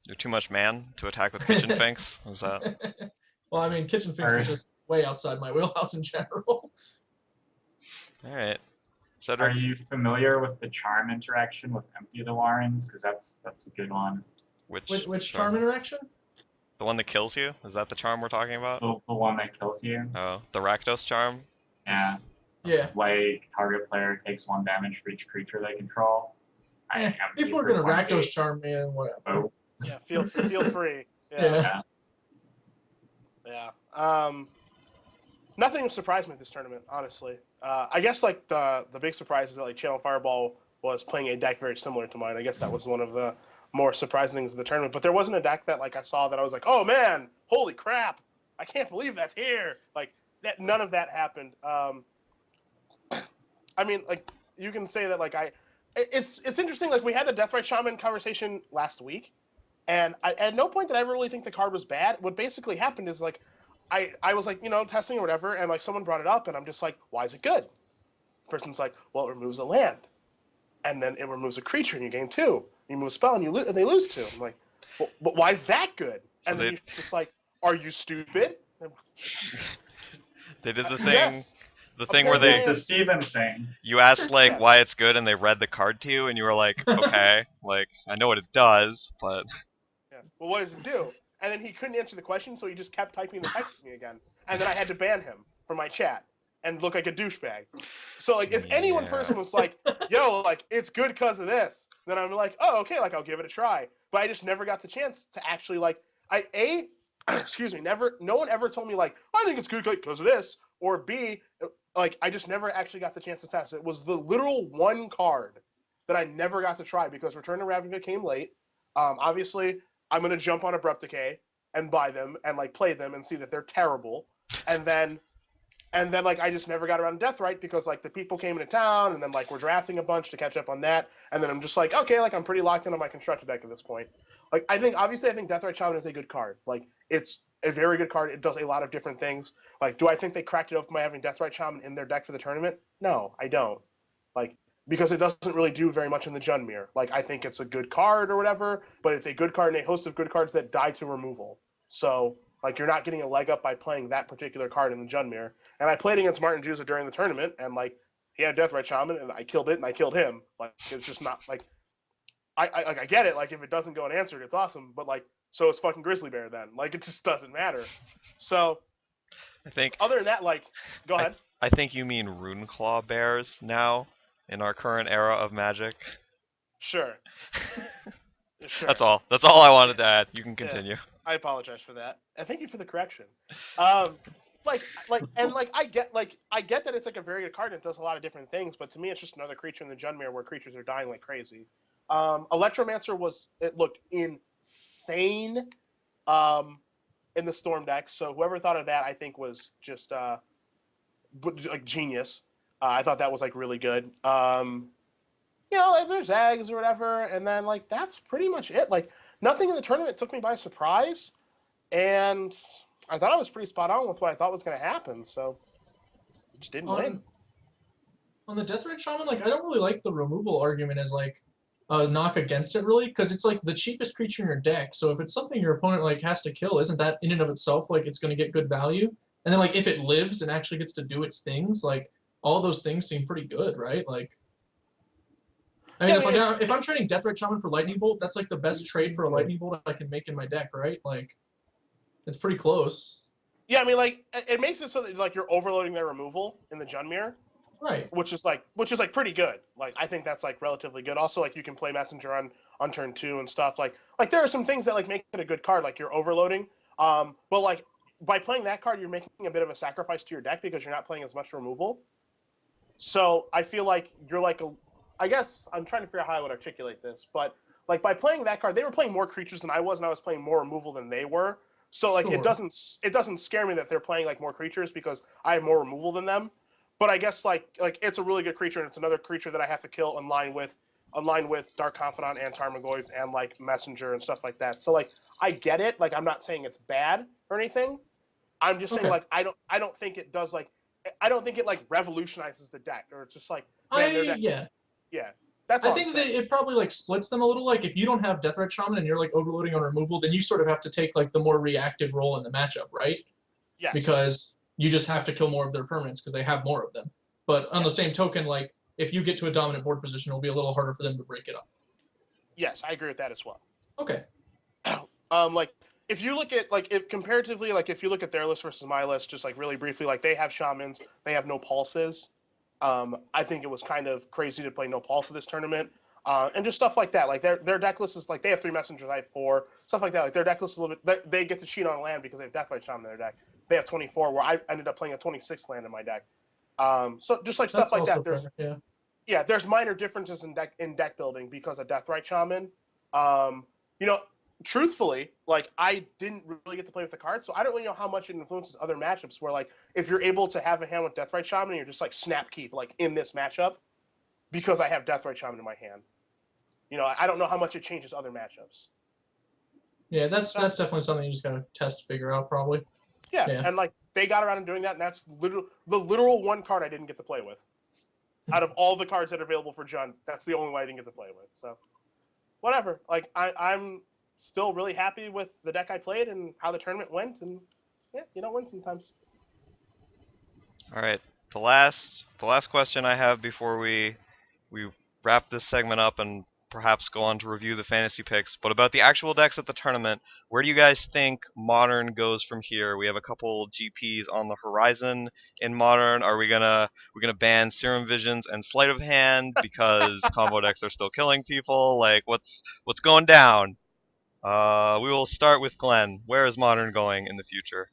You're too much man to attack with Kitchen Finks? Is that? Well, I mean, Kitchen Finks is just way outside my wheelhouse in general. Alright. Are Cedric? you familiar with the charm interaction with Empty the Warrens? Because that's a good one. Which charm interaction? The one that kills you? Is that the charm we're talking about? The one that kills you. Oh, the Rakdos charm? Yeah. Yeah. Like, target player takes 1 damage for each creature they control. People are going to Rakdos charm me and whatever. Oh. Yeah, feel free. Yeah. Nothing surprised me at this tournament, honestly. I guess like the big surprise is that like Channel Fireball was playing a deck very similar to mine. I guess that was one of the more surprising things of the tournament. But there wasn't a deck that like I saw that I was like, oh man, holy crap, I can't believe that's here. Like that, none of that happened. I mean, like you can say that like it's interesting. Like we had the Deathrite Shaman conversation last week, and at no point did I ever really think the card was bad. What basically happened is like I was like, testing or whatever, and like someone brought it up, and I'm just like, why is it good? The person's like, well, it removes a land, and then it removes a creature, and you gain 2. You remove a spell, and they lose 2. I'm like, well, but why is that good? And then you're just like, are you stupid? They did the thing. Yes. The thing where they The Steven thing. you asked like why it's good, and they read the card to you, and you were like, okay, like I know what it does, but Yeah. Well, what does it do? And then he couldn't answer the question, so he just kept typing the text to me again. And then I had to ban him from my chat and look like a douchebag. So, like, if any one person was like, yo, like, it's good because of this, then I'm like, oh, okay, like, I'll give it a try. But I just never got the chance to actually, like, excuse me, no one ever told me, like, I think it's good because of this. Or B, like, I just never actually got the chance to test. It was the literal one card that I never got to try because Return to Ravnica came late. Obviously, I'm going to jump on Abrupt Decay and buy them and like play them and see that they're terrible. And then like I just never got around to Deathrite because like the people came into town and then like we're drafting a bunch to catch up on that. And then I'm just like, okay, like I'm pretty locked in on my constructed deck at this point. Like I think Deathrite Shaman is a good card. Like it's a very good card. It does a lot of different things. Like, do I think they cracked it open by having Deathrite Shaman in their deck for the tournament? No, I don't. Like, because it doesn't really do very much in the Jund mirror. Like, I think it's a good card or whatever, but it's a good card and a host of good cards that die to removal. So, like, you're not getting a leg up by playing that particular card in the Jund mirror. And I played against Martin Juza during the tournament, and, like, he had Deathrite Shaman, and I killed it, and I killed him. Like, it's just not, like, I get it. Like, if it doesn't go unanswered, it's awesome. But, like, so it's fucking Grizzly Bear then. Like, it just doesn't matter. So, I think other than that, like, go ahead. I think you mean Runeclaw bears now in our current era of Magic. Sure. Sure. That's all I wanted to add. You can continue. Yeah, I apologize for that, and thank you for the correction. I get that it's like a very good card and it does a lot of different things, but to me, it's just another creature in the Jund mirror where creatures are dying like crazy. Electromancer looked insane in the Storm deck, so whoever thought of that, I think, was just like genius. I thought that was like really good. If there's eggs or whatever, and then like that's pretty much it. Like nothing in the tournament took me by surprise, and I thought I was pretty spot on with what I thought was going to happen. So I just didn't win. On the Deathrite Shaman, like I don't really like the removal argument as like a knock against it really, because it's like the cheapest creature in your deck. So if it's something your opponent like has to kill, isn't that in and of itself like it's going to get good value? And then like if it lives and actually gets to do its things, like all those things seem pretty good, right? Like. I mean, if I'm trading Deathrite Shaman for Lightning Bolt, that's like the best trade for a Lightning Bolt I can make in my deck, right? Like, it's pretty close. Yeah, I mean, like it makes it so that like you're overloading their removal in the Jund mirror, right? Which is like pretty good. Like I think that's like relatively good. Also, like you can play Messenger on turn 2 and stuff. Like there are some things that like make it a good card. Like you're overloading, but like by playing that card, you're making a bit of a sacrifice to your deck because you're not playing as much removal. So I feel like you're like I guess I'm trying to figure out how I would articulate this, but like by playing that card, they were playing more creatures than I was, and I was playing more removal than they were. So like Sure. it doesn't scare me that they're playing like more creatures because I have more removal than them. but I guess like it's a really good creature, and it's another creature that I have to kill in line with Dark Confidant and Tarmogoyf and like Messenger and stuff like that. So like I get it. Like I'm not saying it's bad or anything. I'm just saying like I don't think it does like I don't think it like revolutionizes the deck, or it's just like man, their deck. Yeah. That's all I think that it probably like splits them a little. Like if you don't have Deathrite Shaman and you're like overloading on removal, then you sort of have to take like the more reactive role in the matchup, right? Yes. Because you just have to kill more of their permanents because they have more of them. But on the same token, like if you get to a dominant board position, it'll be a little harder for them to break it up. Yes, I agree with that as well. Okay. Like if you look at like if comparatively, like if you look at their list versus my list, just like really briefly, like they have shamans, they have no pulses. I think it was kind of crazy to play no pulse for this tournament. And just stuff like that. Like their deck list is like they have 3 messengers, I have 4, stuff like that. Like their deck list is a little bit. They get to cheat on land because they have Deathlight Shaman in their deck. They have 24, where I ended up playing a 26 land in my deck. So just like stuff like that. There's there's minor differences in deck building because of Deathrite Shaman. You know, truthfully, like I didn't really get to play with the card, so I don't really know how much it influences other matchups. Where like if you're able to have a hand with Deathrite Shaman, and you're just like snap keep like in this matchup because I have Deathrite Shaman in my hand. You know, I don't know how much it changes other matchups. Yeah, that's definitely something you just gotta test, figure out probably. Yeah, and like they got around to doing that, and that's the literal one card I didn't get to play with. Out of all the cards that are available for Jund, that's the only one I didn't get to play with. So, whatever. Like I'm still really happy with the deck I played and how the tournament went, and yeah, you don't win sometimes. All right, the last question I have before we wrap this segment up and perhaps go on to review the fantasy picks, but about the actual decks at the tournament, where do you guys think Modern goes from here? We have a couple GPs on the horizon in Modern. Are we gonna ban Serum Visions and Sleight of Hand because combo decks are still killing people? Like what's going down? We will start with Glenn. Where is Modern going in the future?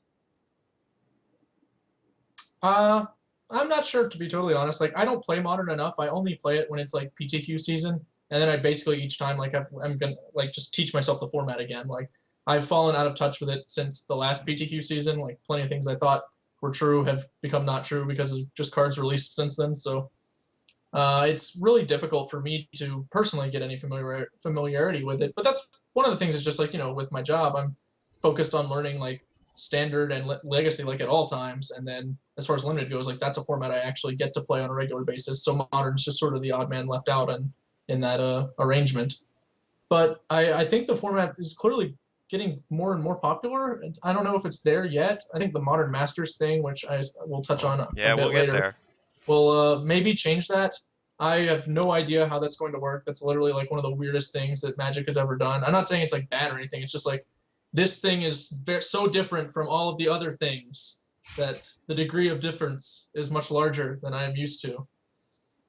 I'm not sure, to be totally honest. Like I don't play Modern enough. I only play it when it's like PTQ season. And then I basically each time like I'm gonna like just teach myself the format again. Like I've fallen out of touch with it since the last PTQ season. Like plenty of things I thought were true have become not true because of just cards released since then. So it's really difficult for me to personally get any familiarity with it. But that's one of the things is just like, you know, with my job, I'm focused on learning like standard and legacy like at all times. And then as far as limited goes, like that's a format I actually get to play on a regular basis. So Modern's just sort of the odd man left out in that arrangement. But I think the format is clearly getting more and more popular. And I don't know if it's there yet. I think the Modern Masters thing, which I will touch on a bit we'll later, get there. will maybe change that. I have no idea how that's going to work. That's literally like one of the weirdest things that Magic has ever done. I'm not saying it's like bad or anything. It's just like this thing is so different from all of the other things that the degree of difference is much larger than I am used to.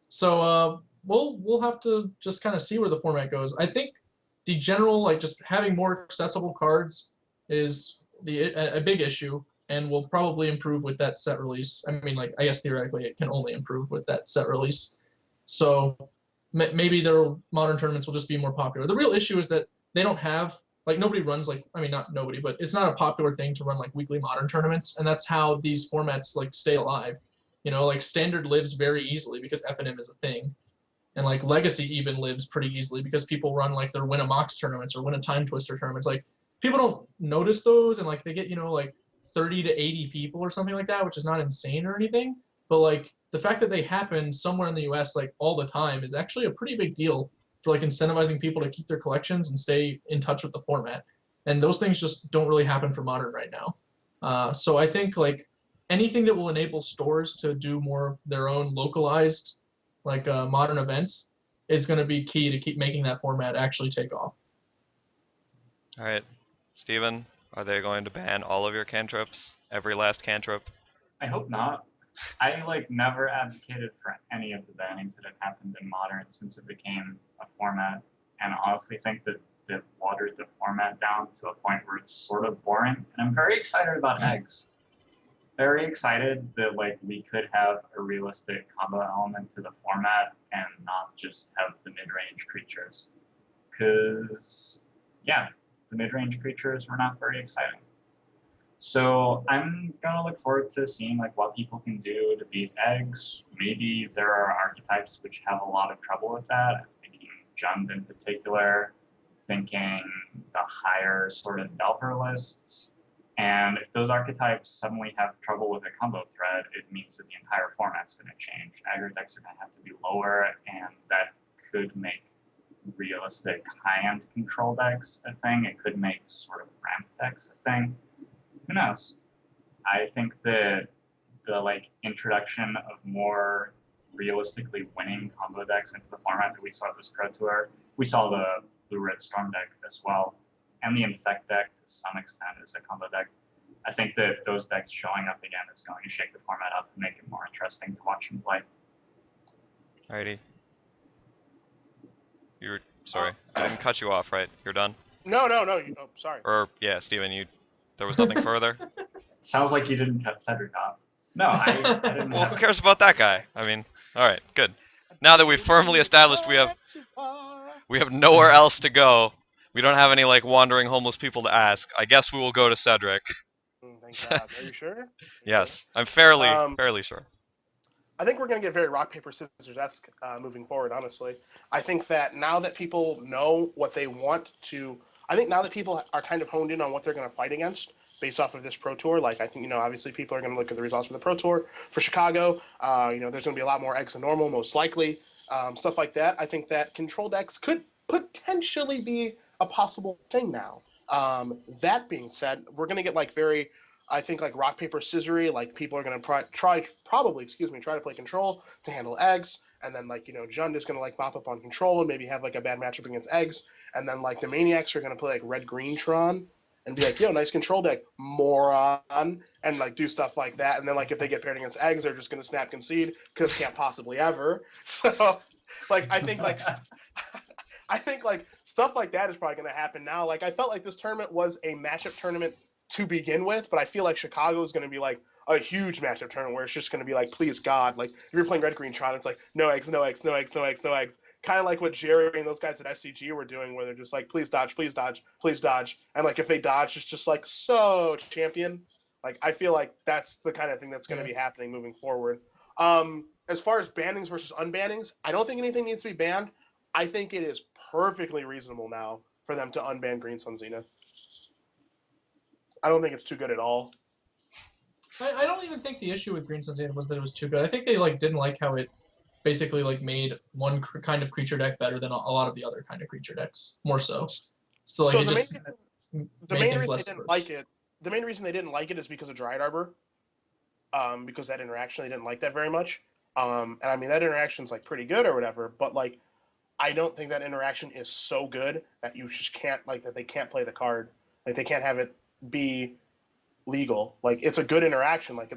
So we'll have to just kind of see where the format goes. I think the general like just having more accessible cards is a big issue, and will probably improve with that set release. I mean, like I guess theoretically it can only improve with that set release. So maybe their Modern tournaments will just be more popular. The real issue is that they don't have like nobody runs like I mean not nobody, but it's not a popular thing to run like weekly Modern tournaments, and that's how these formats like stay alive. You know, like Standard lives very easily because FNM is a thing. And like Legacy even lives pretty easily because people run like their Win a Mox tournaments or Win a Time Twister tournaments. Like people don't notice those, and like they get, you know, like 30 to 80 people or something like that, which is not insane or anything. But like the fact that they happen somewhere in the US like all the time is actually a pretty big deal for like incentivizing people to keep their collections and stay in touch with the format. And those things just don't really happen for Modern right now. So I think like anything that will enable stores to do more of their own localized like Modern events is going to be key to keep making that format actually take off. All right, Steven, are they going to ban all of your cantrips? Every last cantrip? I hope not. I like never advocated for any of the bannings that have happened in Modern since it became a format, and I honestly think that they've watered the format down to a point where it's sort of boring. And I'm very excited about eggs. Very excited that like we could have a realistic combo element to the format and not just have the mid-range creatures. Because yeah, the mid-range creatures were not very exciting. So I'm gonna look forward to seeing like what people can do to beat eggs. Maybe there are archetypes which have a lot of trouble with that. I'm thinking Jund in particular, thinking the higher sort of Delver lists. And if those archetypes suddenly have trouble with a combo thread, it means that the entire format's going to change. Aggro decks are going to have to be lower, and that could make realistic high-end control decks a thing. It could make sort of ramp decks a thing. Who knows? I think that the like introduction of more realistically winning combo decks into the format that we saw at this Pro Tour, we saw the Blue-Red Storm deck as well, and the Infect deck to some extent is a combo deck. I think that those decks showing up again is going to shake the format up and make it more interesting to watch and play. Alrighty. You're sorry, I didn't cut you off, right? You're done. No. Oh, sorry. Or yeah, Steven, there was nothing further. Sounds like you didn't cut Cedric off. No, I didn't. Well, who cares about that guy? I mean, all right, good. Now that we've firmly established we have nowhere else to go, we don't have any like wandering homeless people to ask. I guess we will go to Cedric. Thank God. Are you sure? Yes, I'm fairly sure. I think we're going to get very rock, paper, scissors-esque moving forward, honestly. I think that now that people know what they want to... I think now that people are kind of honed in on what they're going to fight against based off of this Pro Tour, like I think, obviously people are going to look at the results for the Pro Tour. For Chicago, there's going to be a lot more eggs than normal, most likely. Stuff like that. I think that control decks could potentially be a possible thing now. That being said, we're going to get I think like rock, paper, scissory, like people are going to try to play control to handle eggs. And then Jund is going to like mop up on control and maybe have like a bad matchup against eggs. And then like the maniacs are going to play like red, green Tron and be like, yo, nice control deck, moron. And like do stuff like that. And then like if they get paired against eggs, they're just going to snap concede because can't possibly ever. So like, I think like stuff like that is probably going to happen now. Like I felt like this tournament was a matchup tournament to begin with, but I feel like Chicago is going to be like a huge matchup tournament where it's just going to be like, please God, like if you're playing red green Tron, it's like no eggs, no eggs, no eggs, no eggs, no eggs. Kind of like what Jerry and those guys at SCG were doing, where they're just like, please dodge, please dodge, please dodge, and like if they dodge, it's just like so champion. Like I feel like that's the kind of thing that's going to be happening moving forward. As far as bannings versus unbannings, I don't think anything needs to be banned. I think it is perfectly reasonable now for them to unban Green Sun Zenith. I don't think it's too good at all. I don't even think the issue with Green Sun Zenith was that it was too good. I think they like didn't like how it basically like made one kind of creature deck better than a lot of the other kind of creature decks, more so. So like the main reason they didn't like it. The main reason they didn't like it is because of Dryad Arbor. Because that interaction, they didn't like that very much. And I mean that interaction's like pretty good or whatever, but like I don't think that interaction is so good that you just can't that they can't play the card. Like they can't have it be legal. Like it's a good interaction. Like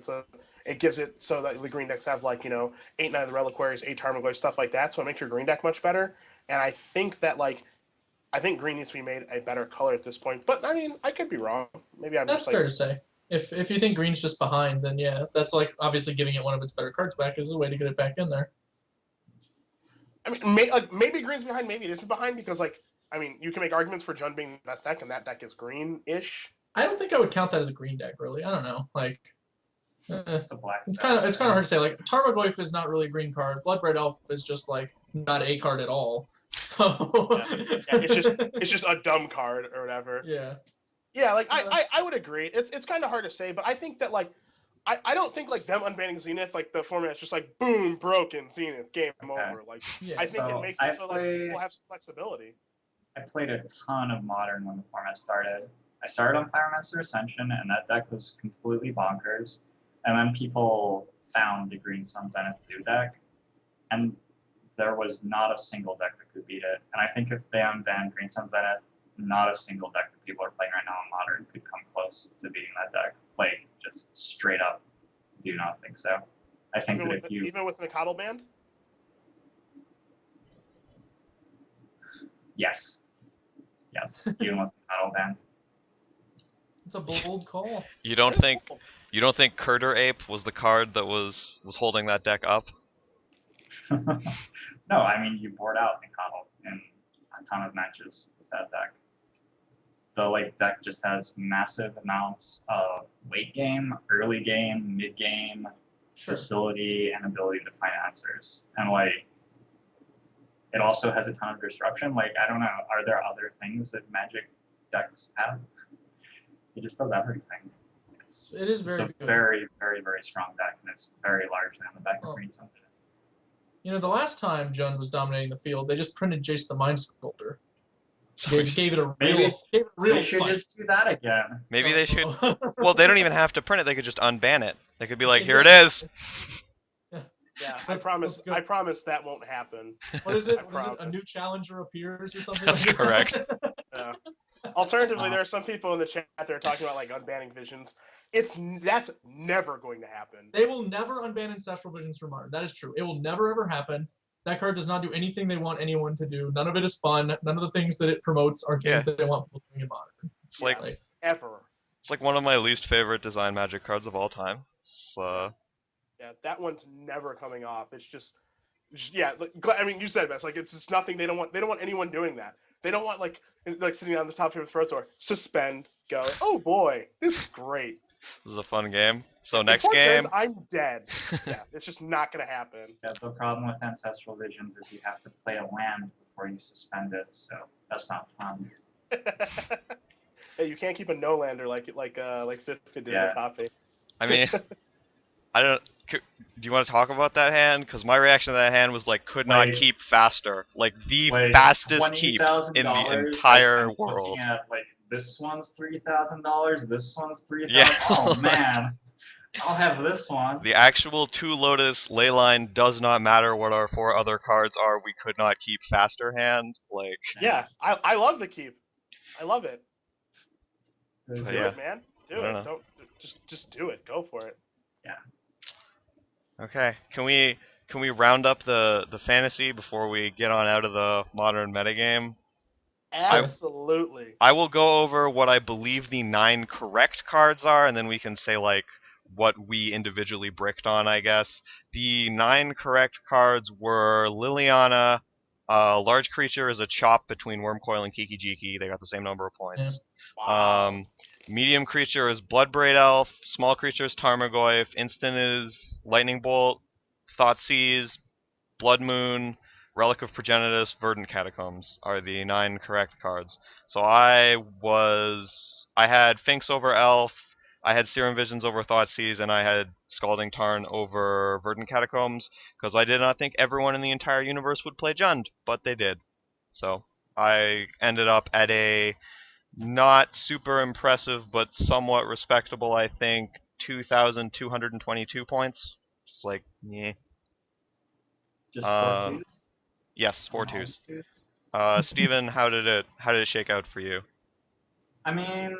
it gives it so that the green decks have 8-9 of the Reliquaries, 8 Tarmogoyfs, stuff like that. So it makes your green deck much better. And I think that I think green needs to be made a better color at this point. But I mean, I could be wrong. Maybe I'm that's just fair to say. If you think green's just behind, then yeah, that's like obviously giving it one of its better cards back is a way to get it back in there. I mean, maybe green's behind, maybe it isn't behind because you can make arguments for Jund being the best deck, and that deck is green-ish. I don't think I would count that as a green deck, really. I don't know. Like, It's a black it's deck. kind of hard to say. Like, Tarmogoyf is not really a green card. Blood-Red Elf is just like not a card at all. So it's just a dumb card or whatever. Yeah. Yeah, I would agree. It's kind of hard to say, but I think that I don't think them unbanning Zenith the format is just boom broken Zenith game over. Yeah. I think it makes it so people have some flexibility. I played a ton of Modern when the format started. I started on Pyromancer Ascension, and that deck was completely bonkers. And then people found the Green Sun Zenith Zoo deck, and there was not a single deck that could beat it. And I think if they unbanned Green Sun Zenith, not a single deck that people are playing right now in Modern could come close to beating that deck. Just straight up, do not think so. I think even that if you... Even with Mikado banned? Yes. Even with Mikado banned. It's a bold call. You don't think Curder Ape was the card that was holding that deck up? No, I mean you board out Mikado in a ton of matches with that deck. the like deck just has massive amounts of late game, early game, mid game, Sure. facility, and ability to find answers. And like it also has a ton of disruption. Like I don't know, are there other things that Magic decks have? It just does everything. It is It's very a good. very, very, very strong deck, and it's very large on the back of Green Sunday. You know, the last time Jund was dominating the field, they just printed Jace the Mind Sculptor. So Gave it a Maybe real They should fight. just do that again. maybe they should. Well, they don't even have to print it. They could just unban it. They could be like, here it Yeah. is. Yeah, Let's go. I promise that won't happen. What is it? I What is it? A promise. new challenger appears or something That's like correct. that? Yeah. Alternatively, there are some people in the chat that are talking about like unbanning visions. That's never going to happen. They will never unban Ancestral Visions for Modern. That is true. It will never ever happen. That card does not do anything they want anyone to do. None of it is fun. None of the things that it promotes are things that they want people doing in Modern. It's like Ever. it's like one of my least favorite design Magic cards of all time. Yeah, that one's never coming off. It's just yeah. I mean, you said it best. Like it's just nothing. They don't want anyone doing that. They don't want like sitting on the top tier of the Pro Tour. Suspend. Go. Oh boy, this is great. This is a fun game. So In next 4 game. turns, I'm dead. Yeah, it's just not gonna happen. Yeah, the problem with Ancestral Visions is you have to play a land before you suspend it, so that's not fun. Hey, you can't keep a no lander like Sifka did Yeah. with Hoppy. I mean, I don't. Do you want to talk about that hand? Because my reaction to that hand was like, could not Like- keep faster. Like the Like fastest keep $20,000, in the like, entire I'm world. Looking at like this one's $3,000, this one's $3,000. Yeah. Oh man, I'll have this one. The actual 2 Lotus leyline does not matter what our 4 other cards are. We could not keep faster hand. Like, Yeah, I love the keep. I love it. Do Do Yeah. it, man. Do I don't it. know. Don't just do it. Go for it. okay, can we round up the fantasy before we get on out of the modern metagame? Absolutely. I will go over what I believe the 9 correct cards are, and then we can say like what we individually bricked on, I guess. The 9 correct cards were Liliana. Large creature is a chop between Wormcoil and Kiki Jiki. They got the same number of points. Wow. Medium creature is Bloodbraid Elf. Small creature is Tarmogoyf. Instant is Lightning Bolt. Thoughtseize, Blood Moon, Relic of Progenitus, Verdant Catacombs are the 9 correct cards. So I had Finks over Elf, I had Serum Visions over Thoughtseize, and I had Scalding Tarn over Verdant Catacombs, because I did not think everyone in the entire universe would play Jund, but they did. So I ended up at a not super impressive, but somewhat respectable, I think, 2,222 points. It's like, yeah. Just 4 Um, twos? Yes, 4 No, twos. twos? Steven, how did it shake out for you? I mean,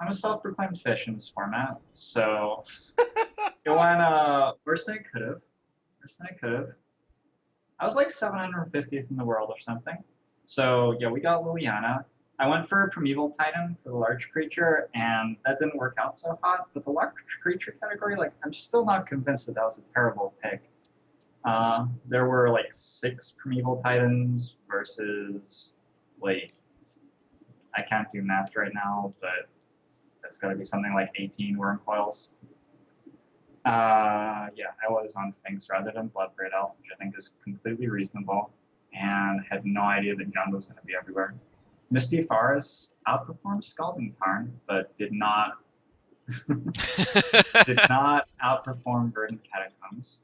I'm a self-proclaimed fish in this format, so it went worse than it could have. Worse than it could have. I was like 750th in the world or something. So yeah, we got Liliana. I went for a Primeval Titan for the large creature, and that didn't work out so hot. But the large creature category, like, I'm still not convinced that was a terrible pick. There were like 6 Primeval Titans versus, wait, I can't do math right now, but that's got to be something like 18 Wormcoils. Yeah, I was on Finks rather than Bloodbraid Elf, which I think is completely reasonable, and had no idea that Jund was going to be everywhere. Misty Forest outperformed Scalding Tarn, but did not outperform Verdant Catacombs.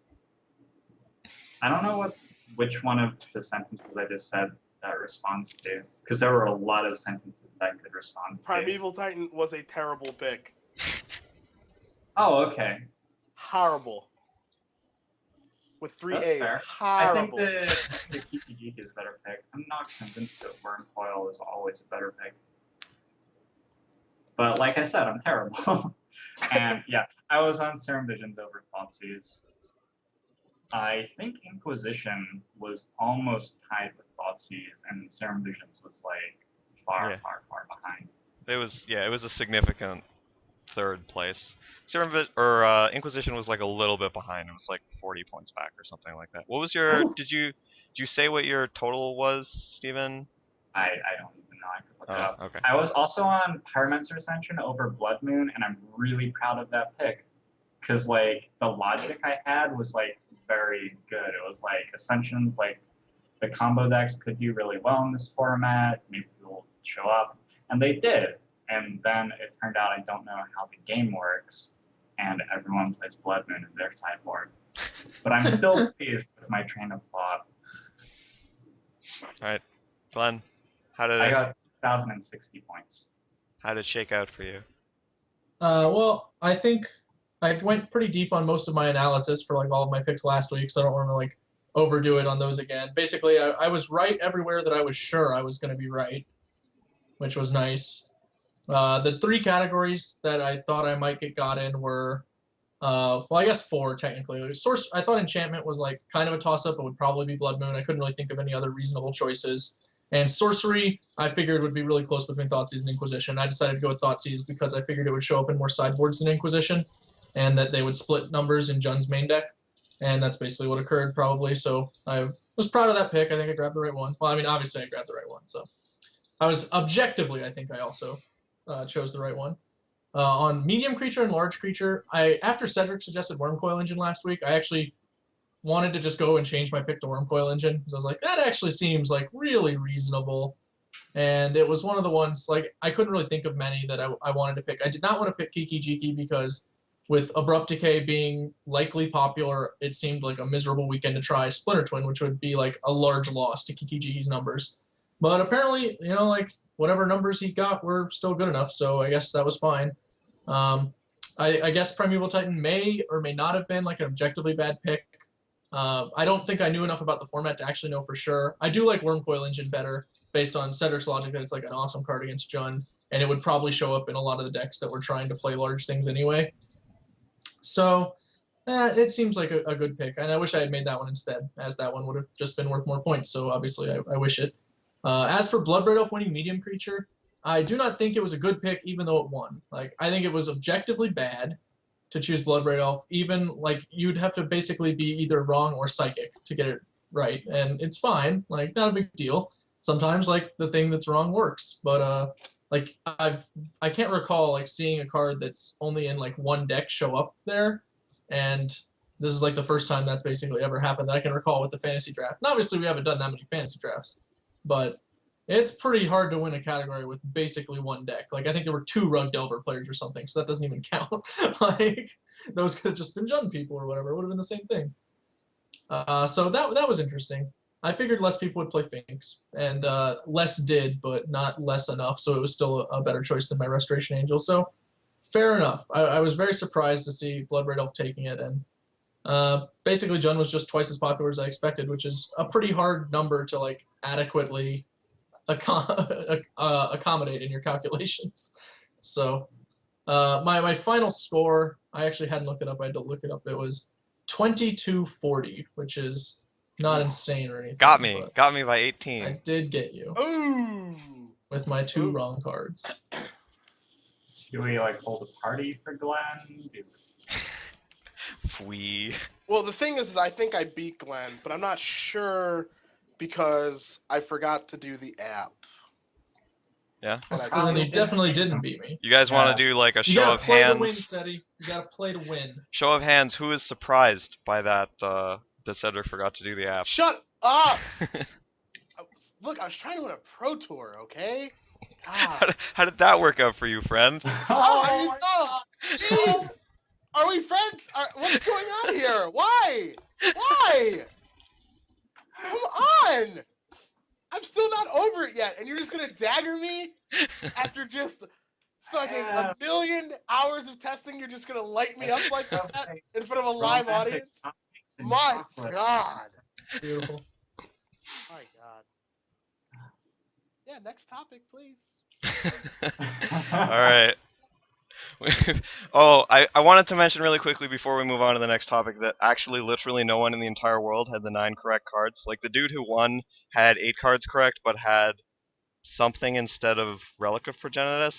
I don't know which one of the sentences I just said that responds to, because there were a lot of sentences that could respond to. Primeval Titan was a terrible pick. Oh, okay. Horrible. With 3 That's A's. fair. I think Horrible. the Kiki Geek is a better pick. I'm not convinced that Wormcoil is always a better pick. But like I said, I'm terrible. And yeah, I was on Serum Visions over Thoughtseize. I think Inquisition was almost tied with Thoughtseize, and Serum Visions was like far behind. It was a significant 3rd place. Inquisition was like a little bit behind. It was like 40 points back or something like that. What was your? Ooh. Did you say what your total was, Steven? I don't even know. I could look Yeah. Oh, okay. I was also on Pyromancer Ascension over Blood Moon, and I'm really proud of that pick. Because, like, the logic I had was, like, very good. It was, like, Ascensions, like, the combo decks could do really well in this format. Maybe people would show up. And they did. And then it turned out I don't know how the game works, and everyone plays Blood Moon in their sideboard. But I'm still pleased with my train of thought. All right, Glenn, how did I got 1,060 points. it shake out for you? Well, I think I went pretty deep on most of my analysis for like all of my picks last week, so I don't want to like overdo it on those again. Basically, I was right everywhere that I was sure I was going to be right, which was nice. The three categories that I thought I might get got in were, well, I guess four technically. Source, I thought Enchantment was like kind of a toss-up. It would probably be Blood Moon. I couldn't really think of any other reasonable choices. And Sorcery, I figured would be really close between Thoughtseize and Inquisition. I decided to go with Thoughtseize because I figured it would show up in more sideboards than Inquisition, and that they would split numbers in Jund's main deck. And that's basically what occurred, probably. So I was proud of that pick. I think I grabbed the right one. Well, I mean, obviously I grabbed the right one. So I was objectively, I think I also chose the right one. On medium creature and large creature, after Cedric suggested Wormcoil Engine last week, I actually wanted to just go and change my pick to Wormcoil Engine because I was like, that actually seems like really reasonable. And it was one of the ones, like, I couldn't really think of many that I wanted to pick. I did not want to pick Kiki Jiki because with Abrupt Decay being likely popular, it seemed like a miserable weekend to try Splinter Twin, which would be like a large loss to Kiki Jiki's numbers. But apparently, you know, like, whatever numbers he got were still good enough, so I guess that was fine. I guess Primeval Titan may or may not have been like an objectively bad pick. I don't think I knew enough about the format to actually know for sure. I do like Wormcoil Engine better, based on Cedric's logic that it's like an awesome card against Jund, and it would probably show up in a lot of the decks that were trying to play large things anyway. So it seems like a good pick, and I wish I had made that one instead, as that one would have just been worth more points, so obviously I wish it. As for Bloodbraid Elf winning medium creature, I do not think it was a good pick, even though it won. Like, I think it was objectively bad to choose Bloodbraid Elf. Even, like, you'd have to basically be either wrong or psychic to get it right, and it's fine. Like, not a big deal. Sometimes, like, the thing that's wrong works, but, like, I can't recall, like, seeing a card that's only in, like, one deck show up there, and this is, like, the first time that's basically ever happened that I can recall with the fantasy draft. And obviously, we haven't done that many fantasy drafts, but it's pretty hard to win a category with basically one deck. Like, I think there were 2 Rug Delver players or something, so that doesn't even count. Like, those could have just been Jund people or whatever. It would have been the same thing. So that was interesting. I figured less people would play Finks, and less did, but not less enough, so it was still a better choice than my Restoration Angel. So, fair enough. I was very surprised to see Bloodbraid Elf taking it, and basically Jund was just twice as popular as I expected, which is a pretty hard number to, like, adequately accommodate in your calculations. So my final score, I actually hadn't looked it up. I had to look it up. It was 2240, which is not insane or anything. Got me by 18. I did get you. Ooh. With my 2 wrong cards. Do we like hold a party for Glenn? Well, the thing is I think I beat Glenn, but I'm not sure because I forgot to do the app. Yeah. So then you definitely didn't beat me. You guys want to do like a You show gotta of play hands? to win, Seti. You gotta play to win. Show of hands. Who is surprised by that? That Cedric forgot to do the app. Shut up! Look, I was trying to win a Pro Tour, okay? God. How did that work out for you, friend? Jeez! Are we friends? What's going on here? Why? Why? Come on! I'm still not over it yet, and you're just gonna dagger me after just fucking a million hours of testing. You're just gonna light me up like that in front of a live audience? My God! Beautiful. My God. Yeah, next topic, please. All right. Oh, I wanted to mention really quickly before we move on to the next topic that actually literally no one in the entire world had the 9 correct cards. Like, the dude who won had 8 cards correct, but had something instead of Relic of Progenitus.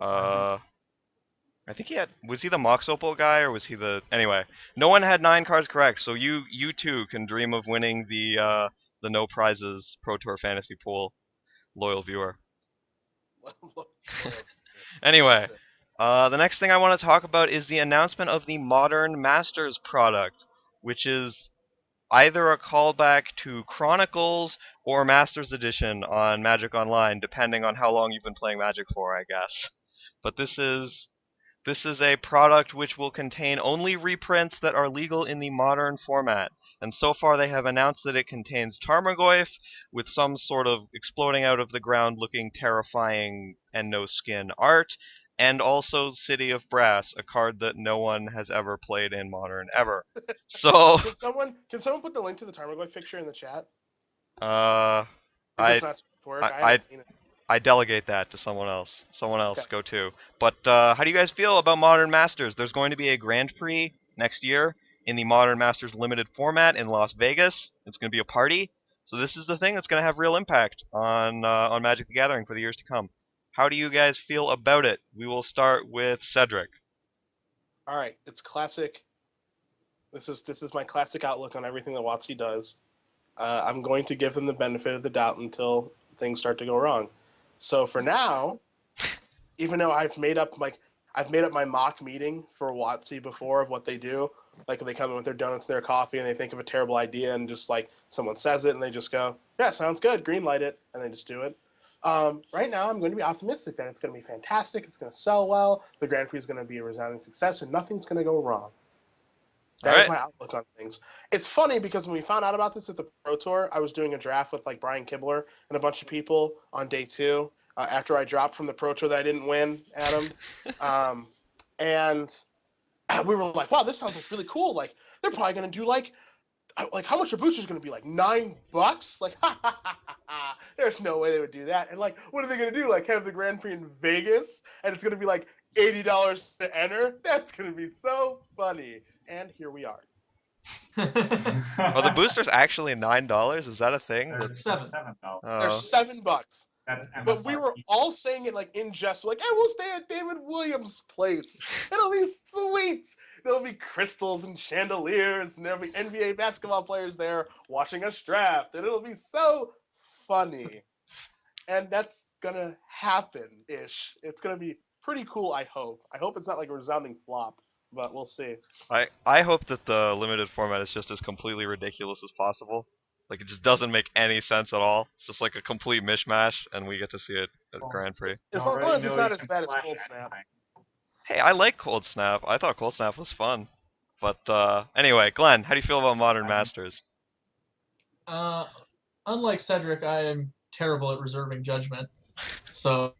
I think he had... Was he the Mox Opal guy, or was he the... Anyway, no one had 9 cards correct, so you too can dream of winning the no prizes Pro Tour Fantasy Pool, loyal viewer. Anyway, the next thing I want to talk about is the announcement of the Modern Masters product, which is either a callback to Chronicles or Masters Edition on Magic Online, depending on how long you've been playing Magic for, I guess. But this is a product which will contain only reprints that are legal in the modern format. And so far they have announced that it contains Tarmogoyf with some sort of exploding out of the ground looking terrifying and no skin art, and also City of Brass, a card that no one has ever played in Modern ever. So, Can someone put the link to the Tarmogoyf picture in the chat? I Is this not work? I haven't seen it. I delegate that to someone else. Someone else, Okay. go to. But how do you guys feel about Modern Masters? There's going to be a Grand Prix next year in the Modern Masters limited format in Las Vegas. It's going to be a party. So this is the thing that's going to have real impact on Magic the Gathering for the years to come. How do you guys feel about it? We will start with Cedric. All right, it's classic. This is my classic outlook on everything that WotC does. I'm going to give them the benefit of the doubt until things start to go wrong. So for now, even though I've made up my mock meeting for WotC before of what they do, like they come in with their donuts and their coffee and they think of a terrible idea and just like someone says it and they just go, yeah, sounds good, green light it, and they just do it. Right now, I'm going to be optimistic that it's going to be fantastic. It's going to sell well. The Grand Prix is going to be a resounding success, and nothing's going to go wrong. That is my outlook on things. It's funny because when we found out about this at the Pro Tour, I was doing a draft with like Brian Kibler and a bunch of people on day 2 after I dropped from the Pro Tour that I didn't win, Adam. And we were like, wow, this sounds like really cool. Like they're probably going to do like how much are boosters going to be? Like $9? Like, there's no way they would do that. And like, what are they going to do? Like have the Grand Prix in Vegas and it's going to be like $80 to enter? That's going to be so funny. And here we are. Are the boosters actually $9? Is that a thing? They're $7. They're $7. That's but we were all saying it like in jest, like, hey, we'll stay at David Williams' place. It'll be sweet. There'll be crystals and chandeliers, and there'll be NBA basketball players there watching us draft, and it'll be so funny. And that's gonna happen-ish. It's gonna be pretty cool, I hope. I hope it's not like a resounding flop, but we'll see. I hope that the limited format is just as completely ridiculous as possible. Like, it just doesn't make any sense at all. It's just like a complete mishmash, and we get to see it at Grand Prix. As long as it's not as bad as Cold Snap. Hey, I like Cold Snap. I thought Cold Snap was fun. But, anyway, Glenn, how do you feel about Modern Masters? Unlike Cedric, I am terrible at reserving judgment. So,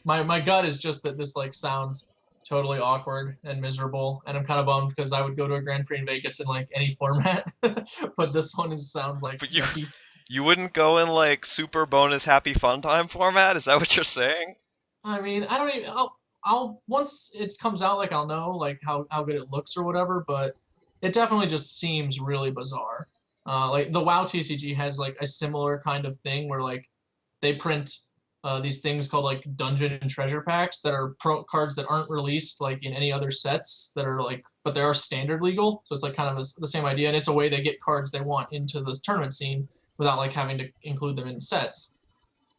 my gut is just that this, like, sounds totally awkward and miserable, and I'm kind of bummed because I would go to a Grand Prix in Vegas in like any format, but this one sounds like but you wouldn't go in like super bonus happy fun time format? Is that what you're saying? I mean, I don't even. I'll once it comes out, like I'll know like how good it looks or whatever, but it definitely just seems really bizarre. Like the WoW TCG has like a similar kind of thing where like they print these things called like dungeon and treasure packs that are cards that aren't released like in any other sets that are like, but they are standard legal. So it's like kind of the same idea. And it's a way they get cards they want into the tournament scene without like having to include them in sets.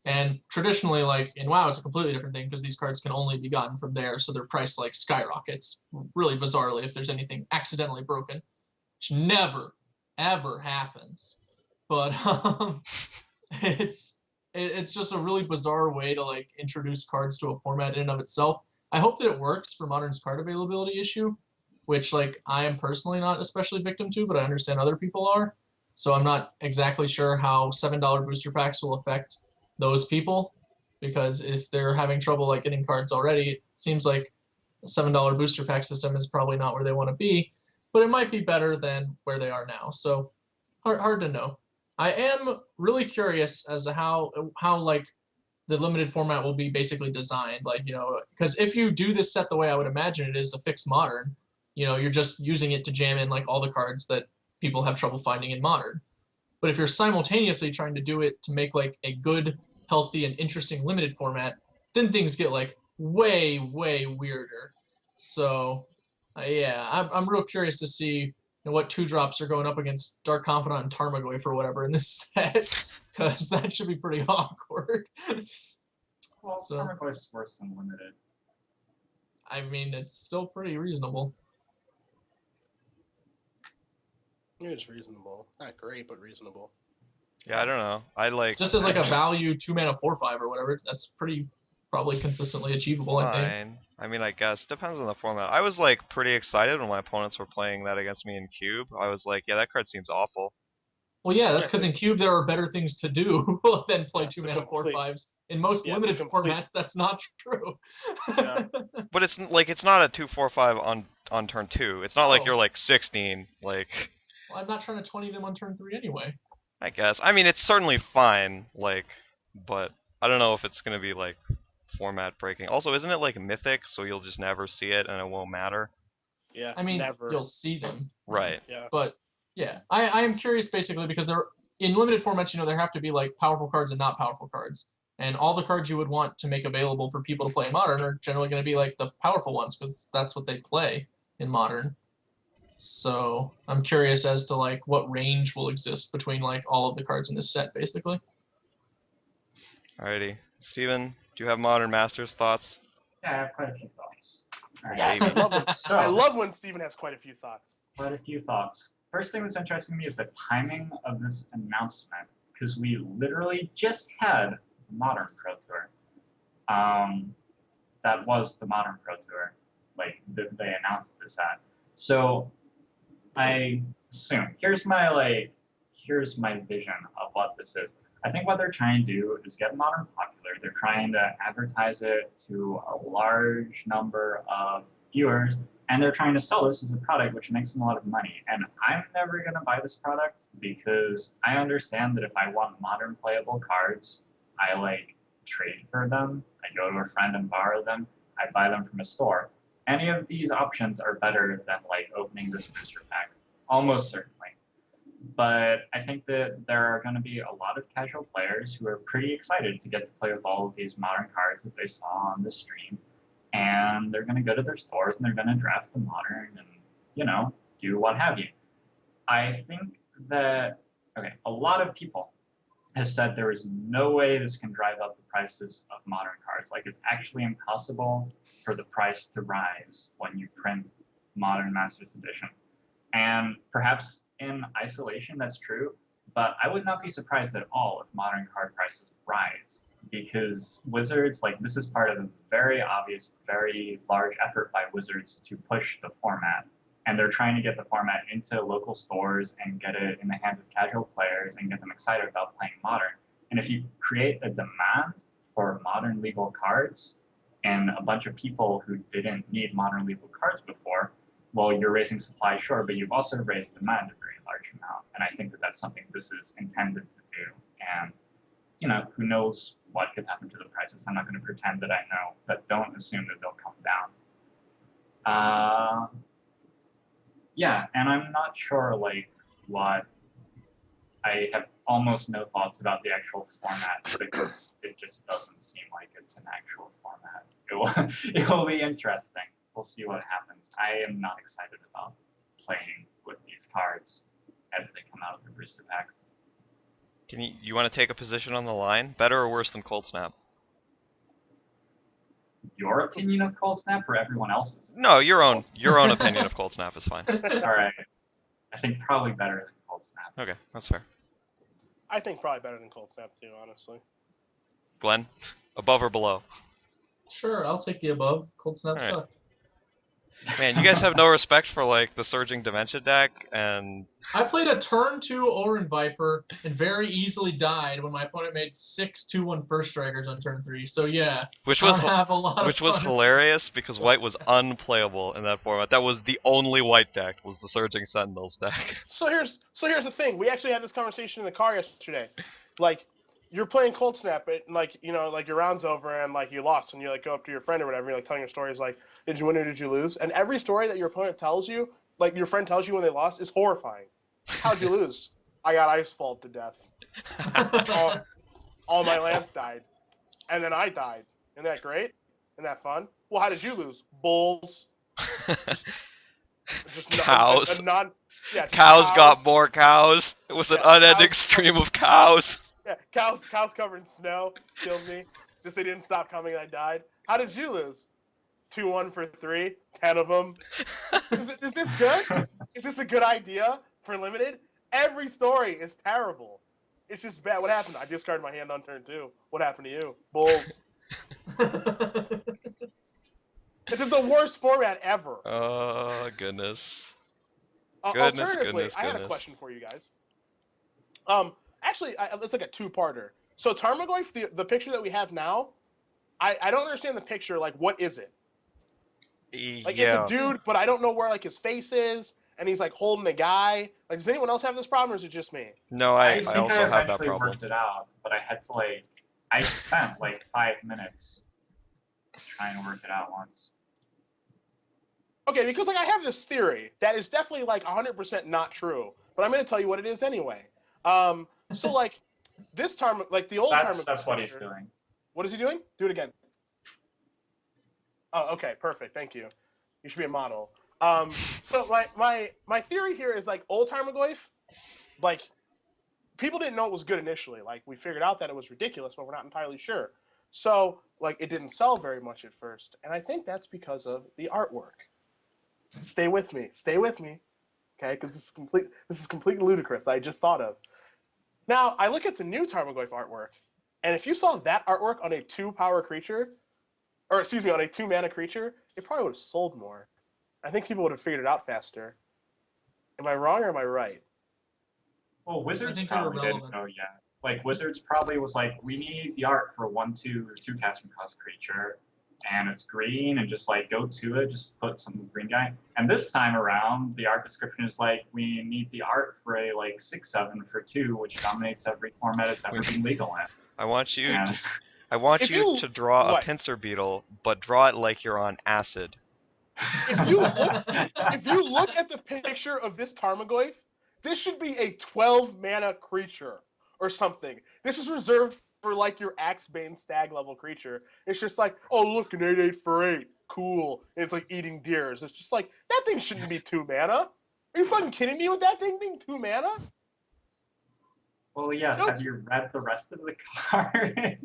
And traditionally, like in WoW, it's a completely different thing because these cards can only be gotten from there. So their price like skyrockets really bizarrely if there's anything accidentally broken, which never, ever happens. But it's just a really bizarre way to like introduce cards to a format in and of itself. I hope that it works for Modern's card availability issue, which like I am personally not especially victim to, but I understand other people are. So I'm not exactly sure how $7 booster packs will affect those people, because if they're having trouble like getting cards already, it seems like a $7 booster pack system is probably not where they want to be, but it might be better than where they are now. So hard to know. I am really curious as to how like the limited format will be basically designed. Like, you know, because if you do this set the way I would imagine it is to fix Modern, you know, you're just using it to jam in like all the cards that people have trouble finding in Modern. But if you're simultaneously trying to do it to make like a good, healthy, and interesting limited format, then things get like way, way weirder. So yeah, I'm real curious to see what 2-drops are going up against Dark Confidant and Tarmogoyf or whatever in this set, because that should be pretty awkward. Well, So- Armored Core is worse than limited. I mean, it's still pretty reasonable. It's reasonable. Not great, but reasonable. Yeah, I don't know. I like Just as like a value 2-mana 4/5 or whatever, that's pretty probably consistently achievable, I think. fine. I mean, I guess depends on the format. I was like pretty excited when my opponents were playing that against me in Cube. I was like, yeah, that card seems awful. Well, yeah, that's Yeah, because in Cube there are better things to do than play Yeah, it's a 2-mana complete- 4/5s. In most yeah, it's a limited complete- formats, that's not true. Yeah. But it's like it's not a 2/4/5 on turn 2. It's not like No. you're like 16. Like Well, I'm not trying to 20 them on turn 3 anyway. I guess. I mean, it's certainly fine. Like, but I don't know if it's gonna be like format breaking. Also, isn't it like mythic, so you'll just never see it and it won't matter? Yeah. I mean, never. you'll see them. Right. Yeah. But yeah, I am curious basically because there in limited formats, there have to be like powerful cards and not powerful cards. And all the cards you would want to make available for people to play in Modern are generally going to be like the powerful ones because that's what they play in Modern. So I'm curious as to like what range will exist between like all of the cards in this set, basically. Alrighty. Steven, do you have Modern Masters thoughts? Yeah, I have quite a few thoughts. All right. Yes, I love when, So- I love when Steven has quite a few thoughts. Quite a few thoughts. First thing that's interesting to me is the timing of this announcement, because we literally just had the Modern Pro Tour. That was the Modern Pro Tour, like they announced this at. So I assume here's my vision of what this is. I think what they're trying to do is get Modern popular. They're trying to advertise it to a large number of viewers, and they're trying to sell this as a product which makes them a lot of money. And I'm never going to buy this product because I understand that if I want Modern playable cards, I like trade for them. I go to a friend and borrow them. I buy them from a store. Any of these options are better than like opening this booster pack, almost certainly. But I think that there are going to be a lot of casual players who are pretty excited to get to play with all of these Modern cards that they saw on the stream. And they're going to go to their stores and they're going to draft the Modern and, do what have you. I think that, a lot of people have said there is no way this can drive up the prices of Modern cards. Like, it's actually impossible for the price to rise when you print Modern Masters Edition. And perhaps in isolation that's true, but I would not be surprised at all if Modern card prices rise. Because Wizards, this is part of a very obvious, very large effort by Wizards to push the format. And they're trying to get the format into local stores and get it in the hands of casual players and get them excited about playing Modern. And if you create a demand for Modern legal cards and a bunch of people who didn't need Modern legal cards before, well, you're raising supply, sure, but you've also raised demand a very large amount. And I think that that's something this is intended to do. And who knows what could happen to the prices. I'm not going to pretend that I know, but don't assume that they'll come down. Yeah, and I'm not sure, what... I have almost no thoughts about the actual format because it just doesn't seem like it's an actual format. It will be interesting. We'll see what happens. I am not excited about playing with these cards as they come out of the booster packs. Can you want to take a position on the line? Better or worse than Cold Snap? Your opinion of Cold Snap or everyone else's? No, your own opinion of Cold Snap is fine. Alright. I think probably better than Cold Snap. Okay, that's fair. I think probably better than Cold Snap too, honestly. Glenn, above or below? Sure, I'll take the above. Cold Snap Alright. sucked. Man, you guys have no respect for the Surging Dementia deck, and I played a turn 2 Orin Viper and very easily died when my opponent made 6 2/1 First Strikers on turn 3. So yeah, which I was have a lot which of was fun. hilarious because white was unplayable in that format. That was the only white deck, was the Surging Sentinels deck. So here's the thing. We actually had this conversation in the car yesterday. You're playing Cold Snap, and your round's over and you lost, and you go up to your friend or whatever, you're telling your stories did you win or did you lose? And every story that your opponent tells you, your friend tells you when they lost, is horrifying. How'd you lose? I got ice falled to death. All my lands died, and then I died. Isn't that great? Isn't that fun? Well, how did you lose? Bulls. Just Cows. Just Cows cows. got more cows. It was an Yeah, unending cows- stream of cows. Yeah, cows covered in snow killed me. Just they didn't stop coming and I died. How did you lose? 2-1 for 3, 10 of them. Is this good? Is this a good idea for limited? Every story is terrible. It's just bad. What happened? I discarded my hand on turn 2. What happened to you? Bulls. It's the worst format ever. Oh, goodness. Alternatively, I had a Goodness. question for you guys. Actually, it's like a two-parter. So Tarmogoyf, the picture that we have now, I don't understand the picture. Like, what is it? Like, it's a dude, but I don't know where like his face is, and he's like holding a guy. Like, does anyone else have this problem, or is it just me? No, I I think also I have that eventually problem. worked it out, but I had to I spent like 5 minutes trying to work it out once. Okay, because like I have this theory that is definitely like 100% not true, but I'm going to tell you what it is anyway. So like this like the old That's Tarmogoyf what he's picture- doing. What is he doing? Do it again. Oh, okay, perfect. Thank you. You should be a model. So my theory here is like old Tarmogoyf, like people didn't know it was good initially. Like we figured out that it was ridiculous, but we're not entirely sure. So like it didn't sell very much at first, and I think that's because of the artwork. Stay with me, okay? Because this is completely ludicrous. I just thought of. Now I look at the new Tarmogoyf artwork, and if you saw that artwork on a 2-power creature, or excuse me, on a 2-mana creature, it probably would have sold more. I think people would have figured it out faster. Am I wrong or am I right? Well, Wizards think you're probably didn't irrelevant. know yet. Like Wizards probably was like, we need the art for 1/2 or 2 casting cost creature, and it's green, and just like go to it, just put some green guy. And this time around, the art description is like, we need the art for a like 6/7 for 2, which dominates every format it's ever been legal in. I want you And to, to draw what? a pincer beetle, but draw it like you're on acid. If you look at the picture of this Tarmogoyf, this should be a 12-mana creature or something. This is reserved for like your Axebane stag level creature. It's just like, oh look, an 8/8 for 8, cool. And it's like eating deers. It's just like that thing shouldn't be 2 mana. Are you fucking kidding me with that thing being 2 mana? well, yes. No, Have you read the rest of the card?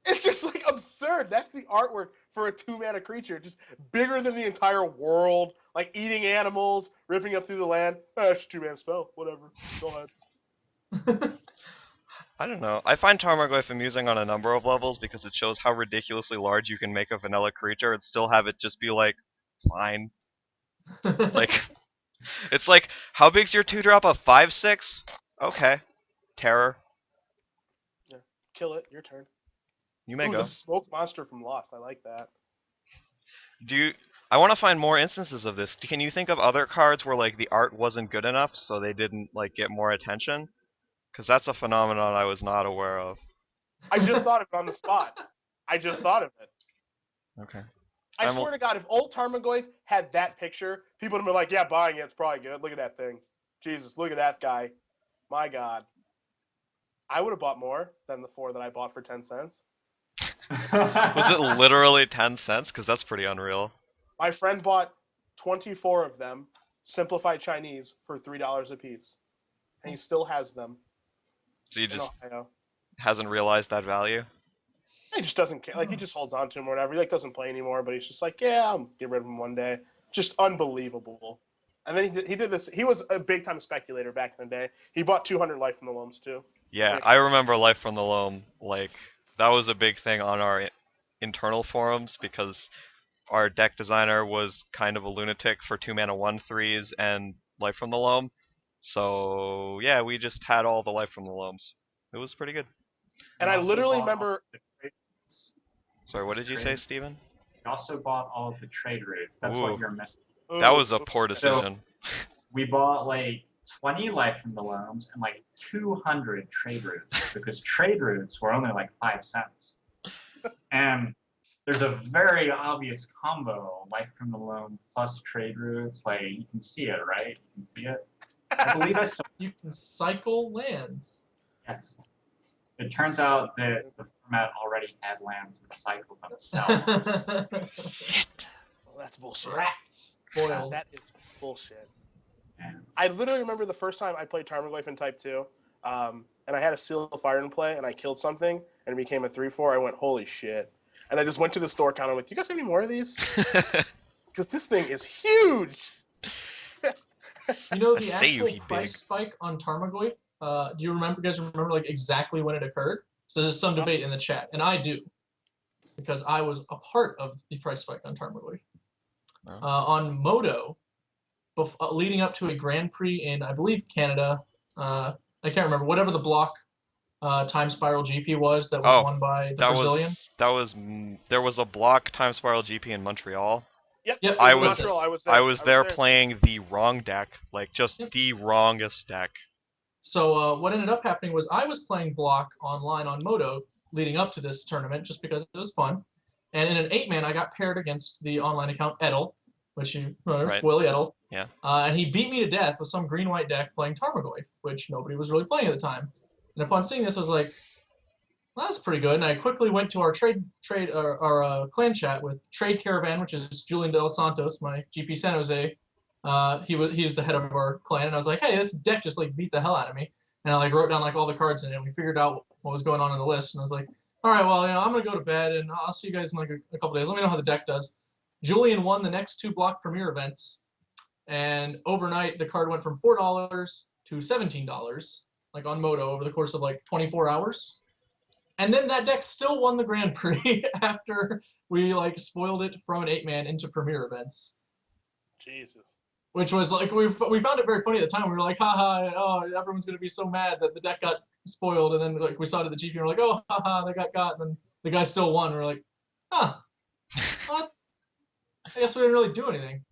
It's just like absurd. That's the artwork for a 2-mana creature, just bigger than the entire world, like eating animals, ripping up through the land. It's a 2-mana spell. Whatever. Go ahead. I don't know. I find Tarmogoyf amusing on a number of levels because it shows how ridiculously large you can make a vanilla creature and still have it just be like, fine. Like, it's like, how big's your 2-drop? A 5/6? Okay. Terror. Yeah. Kill it. Your turn. You may Ooh, go. the smoke monster from Lost. I like that. I want to find more instances of this. Can you think of other cards where like the art wasn't good enough, so they didn't like get more attention? Because that's a phenomenon I was not aware of. I just thought of it on the spot. I just thought of it. Okay. I swear to God, if old Tarmogoyf had that picture, people would have been like, yeah, buying it. It's probably good. Look at that thing. Jesus, look at that guy. My God. I would have bought more than the 4 that I bought for 10 cents. Was it literally 10 cents? Because that's pretty unreal. My friend bought 24 of them, simplified Chinese, for $3 a piece. And he still has them So he in just Ohio. hasn't realized that value? He just doesn't care. Like, he just holds on to them or whatever. He like doesn't play anymore, but he's just like, yeah, I'll get rid of them one day. Just unbelievable. And then he did this. He was a big-time speculator back in the day. He bought 200 Life from the Loams, too. Yeah, I remember Life from the Loam. Like, that was a big thing on our internal forums because our deck designer was kind of a lunatic for 2-mana 1/3s and Life from the Loam. So, yeah, we just had all the Life from the Loams. It was pretty good. And I literally remember... Sorry, what did you say, Steven? We also bought all of the trade routes. That's Ooh. what you're missing. That was a poor decision. We bought like 20 Life from the Loams and like 200 trade routes because trade routes were only like 5 cents. And there's a very obvious combo, Life from the Loam plus trade routes. Like, you can see it, right? You can see it. I believe I saw. You can cycle lands. Yes. It turns out that the format already had lands with cycle themselves. Shit. Well, that's bullshit. Rats. Foiled. That is bullshit. And I literally remember the first time I played Tarmogoyf in Type 2, and I had a Seal of Fire in play, and I killed something, and it became a 3-4, I went, holy shit. And I just went to the store counter and went, do you guys have any more of these? Because this thing is huge. You know, the Say you actual he price big. spike on Tarmogoyf, do you guys remember like exactly when it occurred? So there's some debate in the chat, and I do, because I was a part of the price spike on Tarmogoyf. Oh. On Moto, leading up to a Grand Prix in, I believe, Canada. I can't remember, whatever the block time spiral GP was that was won by the Brazilian. There was a block time spiral GP in Montreal. Yep, Yep, I in was Montreal. I was there. I was there playing the wrong deck, like just the wrongest deck. So what ended up happening was I was playing block online on Moto leading up to this tournament just because it was fun. And in an 8-man, I got paired against the online account Edel, which you Right. Willie Edel. Yeah. And he beat me to death with some green-white deck playing Tarmogoyf, which nobody was really playing at the time. And upon seeing this, I was like, well, that's pretty good. And I quickly went to our clan chat with Trade Caravan, which is Julian De Los Santos, my GP San Jose. He was the head of our clan, and I was like, hey, this deck just like beat the hell out of me. And I like wrote down like all the cards in it, and we figured out what was going on in the list. And I was like, all right, well, I'm gonna go to bed, and I'll see you guys in like a couple days. Let me know how the deck does. Julian won the next 2 block premier events, and overnight the card went from $4 to $17, like on Moto over the course of like 24 hours. And then that deck still won the Grand Prix after we like spoiled it from an 8-man into premier events. Jesus. Which was like, we found it very funny at the time. We were like, haha, oh, everyone's going to be so mad that the deck got spoiled. And then like we saw it at the GP and we're like, oh, haha, they got. And then the guy still won. We're like, huh, well, I guess we didn't really do anything.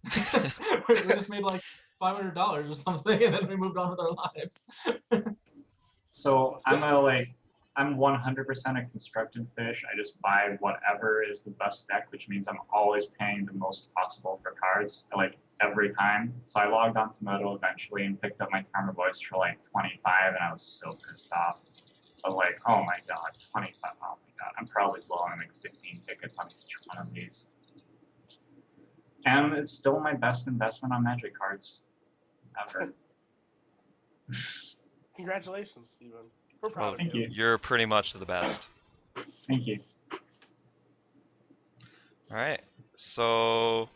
We just made like $500 or something, and then we moved on with our lives. So I'm 100% a constructed fish. I just buy whatever is the best deck, which means I'm always paying the most possible for cards, like every time. So I logged onto Moto eventually and picked up my Tarmogoyf for like 25, and I was so pissed off. But like, oh my god, 25, oh my god, I'm probably blowing like 15 tickets on each one of these. And it's still my best investment on Magic cards ever. Congratulations, Steven. We're proud of Thank you. You're pretty much the best. Thank you. Alright, so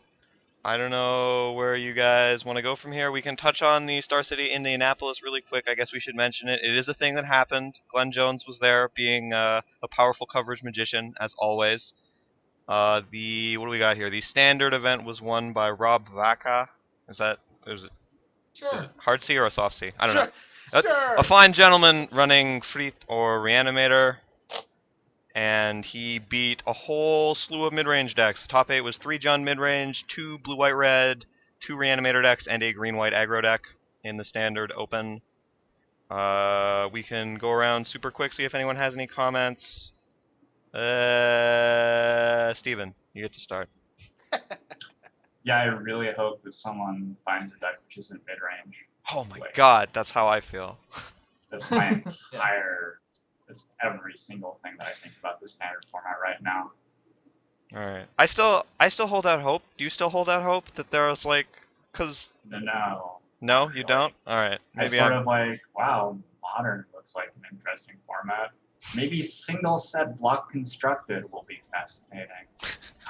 I don't know where you guys want to go from here. We can touch on the Star City Indianapolis really quick. I guess we should mention it. It is a thing that happened. Glenn Jones was there being a powerful coverage magician, as always. What do we got here? The standard event was won by Rob Vaca. Is it Sure. hard C or a soft C? I don't know. Sure. A fine gentleman running Freet or Reanimator, and he beat a whole slew of mid-range decks. The top 8 was 3 Jund mid-range, 2 blue-white-red, 2 Reanimator decks, and a green-white aggro deck in the standard open. We can go around super quick, see if anyone has any comments. Steven, you get to start. Yeah, I really hope that someone finds a deck which isn't mid-range. Oh my god, that's how I feel. That's my entire, that's every single thing that I think about the standard format right now. Alright. I still hold out hope. Do you still hold out hope that there's like, No. No, you don't? Alright. Maybe I'm like, wow, modern looks like an interesting format. Maybe single set block constructed will be fascinating.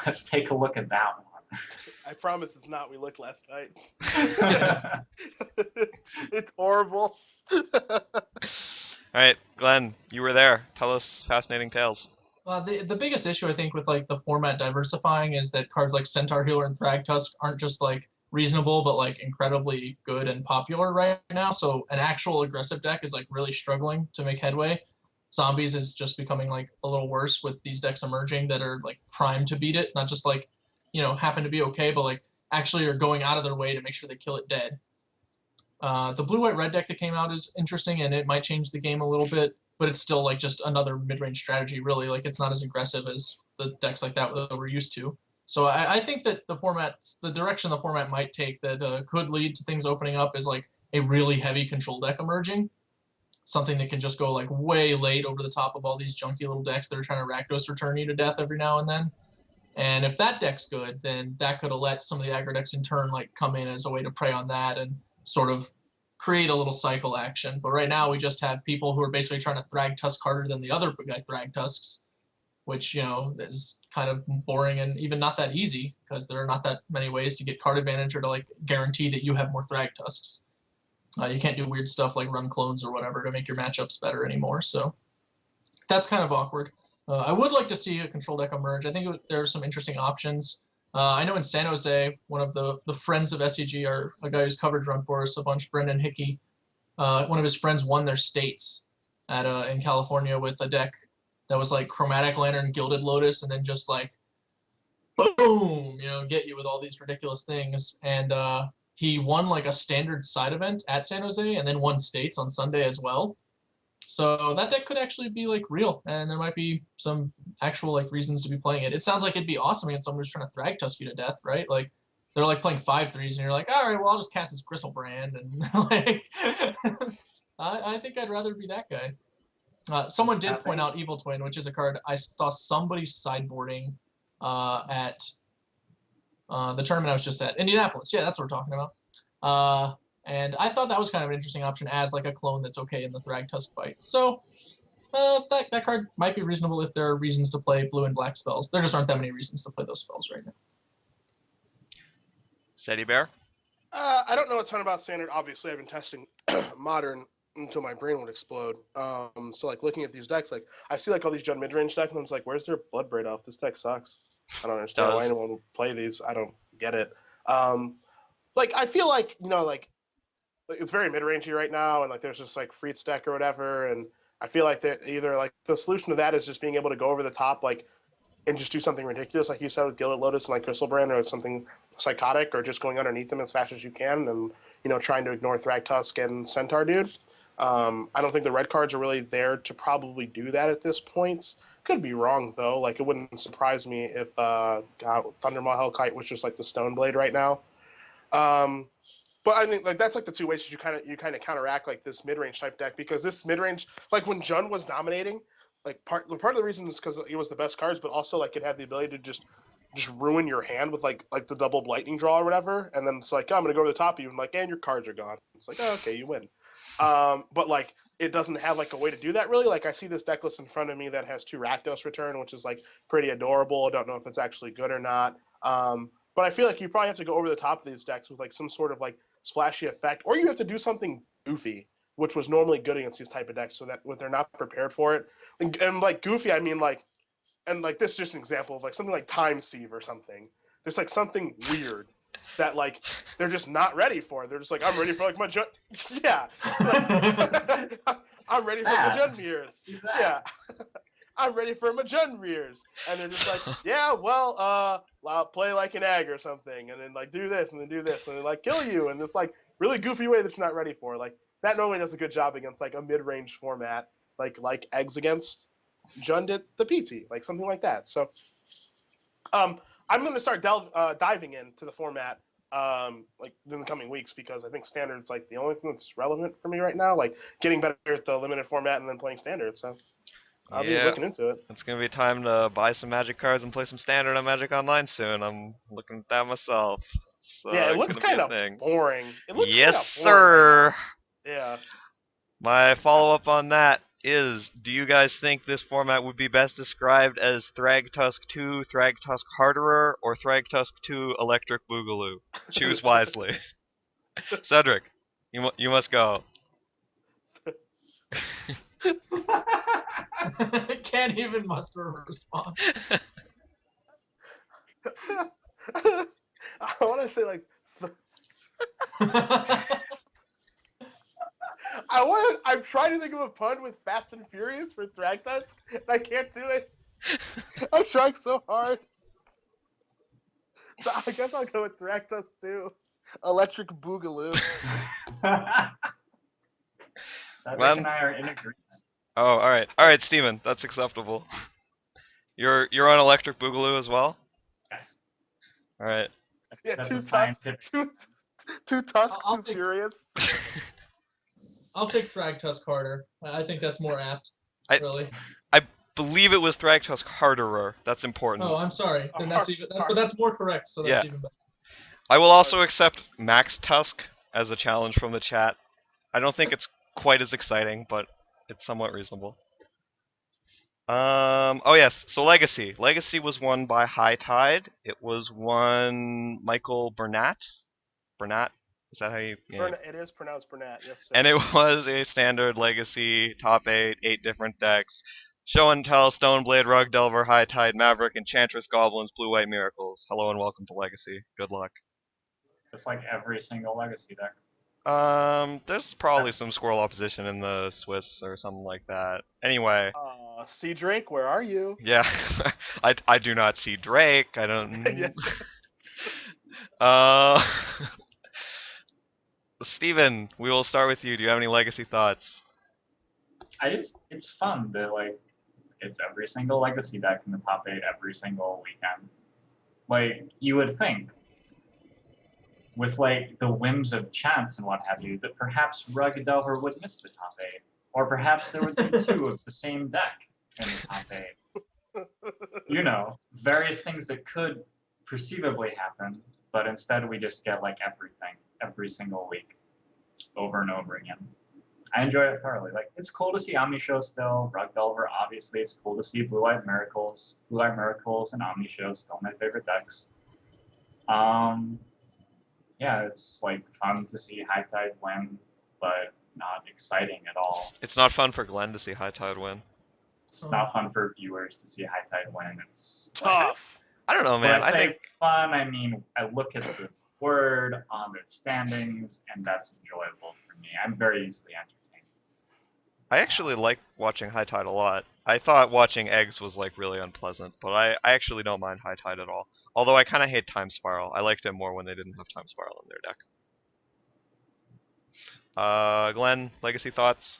Let's take a look at that one. I promise it's not. We looked last night. It's horrible. Alright, Glenn, you were there. Tell us fascinating tales. The biggest issue I think with like the format diversifying is that cards like Centaur Healer and Thragtusk aren't just like reasonable but like incredibly good and popular right now. So an actual aggressive deck is like really struggling to make headway. Zombies is just becoming like a little worse with these decks emerging that are like primed to beat it, not just like, you know, happen to be okay, but like actually are going out of their way to make sure they kill it dead. The blue-white-red deck that came out is interesting, and it might change the game a little bit, but it's still like just another mid-range strategy, really. Like it's not as aggressive as the decks like that we're used to. So I think that the direction the format might take that could lead to things opening up is like a really heavy control deck emerging. Something that can just go like way late over the top of all these junky little decks that are trying to Rakdos return you to death every now and then. And if that deck's good, then that could have let some of the aggro decks in turn like come in as a way to prey on that and sort of create a little cycle action. But right now we just have people who are basically trying to Thrag Tusk harder than the other guy Thrag Tusks, which, you know, is kind of boring and even not that easy because there are not that many ways to get card advantage or to like guarantee that you have more Thrag Tusks. You can't do weird stuff like run clones or whatever to make your matchups better anymore. So that's kind of awkward. I would like to see a control deck emerge. I think there are some interesting options. I know in San Jose, one of the friends of SEG, or a guy who's coverage run for us a bunch, Brendan Hickey, one of his friends won their states at in California with a deck that was like Chromatic Lantern, Gilded Lotus, and then just like boom, you know, get you with all these ridiculous things. And he won like a standard side event at San Jose and then won states on Sunday as well. So that deck could actually be like real, and there might be some actual like reasons to be playing it. It sounds like it'd be awesome against someone who's trying to Thrag Tusk you to death, right? Like they're like playing 5/3s, and you're like, all right, well I'll just cast this Gristlebrand, and like I think I'd rather be that guy. Someone did point out Evil Twin, which is a card I saw somebody sideboarding at the tournament I was just at, Indianapolis. Yeah, that's what we're talking about. And I thought that was kind of an interesting option as like a clone that's okay in the Thrag Tusk fight. So that card might be reasonable if there are reasons to play blue and black spells. There just aren't that many reasons to play those spells right now. Steady Bear? I don't know a ton about Standard. Obviously, I've been testing Modern until my brain would explode. So like looking at these decks, like I see like all these Jund mid-range decks, and I'm just like, where's their Bloodbraid elf? This deck sucks. I don't understand why anyone would play these. I don't get it. Like I feel like, you know, like it's very mid-rangey right now, and like there's just like Freet's deck or whatever, and I feel like that either like the solution to that is just being able to go over the top, like, and just do something ridiculous, like you said with Gilded Lotus and like Crystalbrand, or something psychotic, or just going underneath them as fast as you can, and you know trying to ignore Thrag Tusk and Centaur dude. I don't think the red cards are really there to probably do that at this point. Could be wrong though. Like it wouldn't surprise me if God, Thundermaw Hellkite was just like the Stoneblade right now. But I think like that's like the two ways you kind of counteract like this mid-range type deck, because this mid-range, like when Jund was dominating, like part of the reason is because it was the best cards, but also like it had the ability to just ruin your hand with like the double lightning draw or whatever, and then it's like, oh, I'm gonna go over the top of you, and like, and your cards are gone. It's like, oh, okay, you win. But like it doesn't have like a way to do that really. Like I see this deck list in front of me that has 2 Rakdos return, which is like pretty adorable. I don't know if it's actually good or not. But I feel like you probably have to go over the top of these decks with like some sort of like splashy effect, or you have to do something goofy, which was normally good against these type of decks, so that when they're not prepared for it, and like goofy, I mean like, and like this is just an example of like something like Time Sieve or something. There's like something weird that like they're just not ready for. They're just like, I'm ready for like my yeah, like, I'm ready for my Jund yeah. I'm ready for my Jund and they're just like, yeah, well, I'll play like an egg or something, and then like do this and then do this and then like kill you in this like really goofy way that you're not ready for. Like that normally does a good job against like a mid-range format, like eggs against Jund at the PT, like something like that. So, I'm going to start diving into the format like in the coming weeks, because I think Standard's like the only thing that's relevant for me right now. Like getting better at the limited format and then playing Standard. So. I'll be looking into it. It's going to be time to buy some Magic cards and play some Standard on Magic Online soon. I'm looking at that myself. So yeah, it looks kind of boring. It looks yes, kind of boring. sir. Right yeah. My follow-up on that is, do you guys think this format would be best described as Thrag Tusk 2, Thrag Tusk Harderer, or Thrag Tusk 2 Electric Boogaloo? Choose wisely. Cedric, you must go. Can't even muster a response. I want to say like I'm trying to think of a pun with Fast and Furious for Thrag Tusk, and I can't do it. I'm trying so hard. So I guess I'll go with Thrag Tusk 2, Electric Boogaloo. Cedric and I are in agreement. Oh, all right, Steven, that's acceptable. You're on Electric Boogaloo as well? Yes. All right. Yeah, That's two a Tusk, scientific- two Tusk, I'll two take- Furious. I'll take Thrag Tusk harder. I think that's more apt, really. I believe it was Thrag Tusk Harderer. That's important. Oh, I'm sorry. Then that's even, but that's more correct. So that's even better. I will also accept Max Tusk as a challenge from the chat. I don't think it's quite as exciting, but it's somewhat reasonable. Oh yes, so Legacy. Legacy was won by High Tide. It was won Michael Burnett. Burnett? Is that how you... Yeah. It is pronounced Burnett, yes, sir. And it was a standard Legacy top 8, 8 different decks. Show and Tell, Stoneblade, Rug Delver, High Tide, Maverick, Enchantress, Goblins, Blue-White Miracles. Hello and welcome to Legacy. Good luck. It's like every single Legacy deck. There's probably some Squirrel opposition in the Swiss or something like that. Anyway. See Drake, where are you? Yeah, I do not see Drake. I don't. Steven, we will start with you. Do you have any Legacy thoughts? It's fun that like it's every single Legacy deck in the top 8 every single weekend. Like you would think, with like the whims of chance and what have you, that perhaps Rug Delver would miss the top 8, or perhaps there would be 2 of the same deck in the top 8. You know, various things that could perceivably happen, but instead we just get like everything every single week, over and over again. I enjoy it thoroughly. Like it's cool to see Omni Show still, Rug Delver. Obviously, it's cool to see Blue-Eyed Miracles. Blue-Eyed Miracles and Omni Show still my favorite decks. Yeah, it's like fun to see High Tide win, but not exciting at all. It's not fun for Glenn to see High Tide win. It's not fun for viewers to see High Tide win. It's tough. I don't know, man. When I say think fun, I mean I look at the word on the standings, and that's enjoyable for me. I'm very easily entertained. I actually like watching High Tide a lot. I thought watching Eggs was like really unpleasant, but I actually don't mind High Tide at all. Although I kind of hate Time Spiral. I liked it more when they didn't have Time Spiral in their deck. Glenn, Legacy thoughts?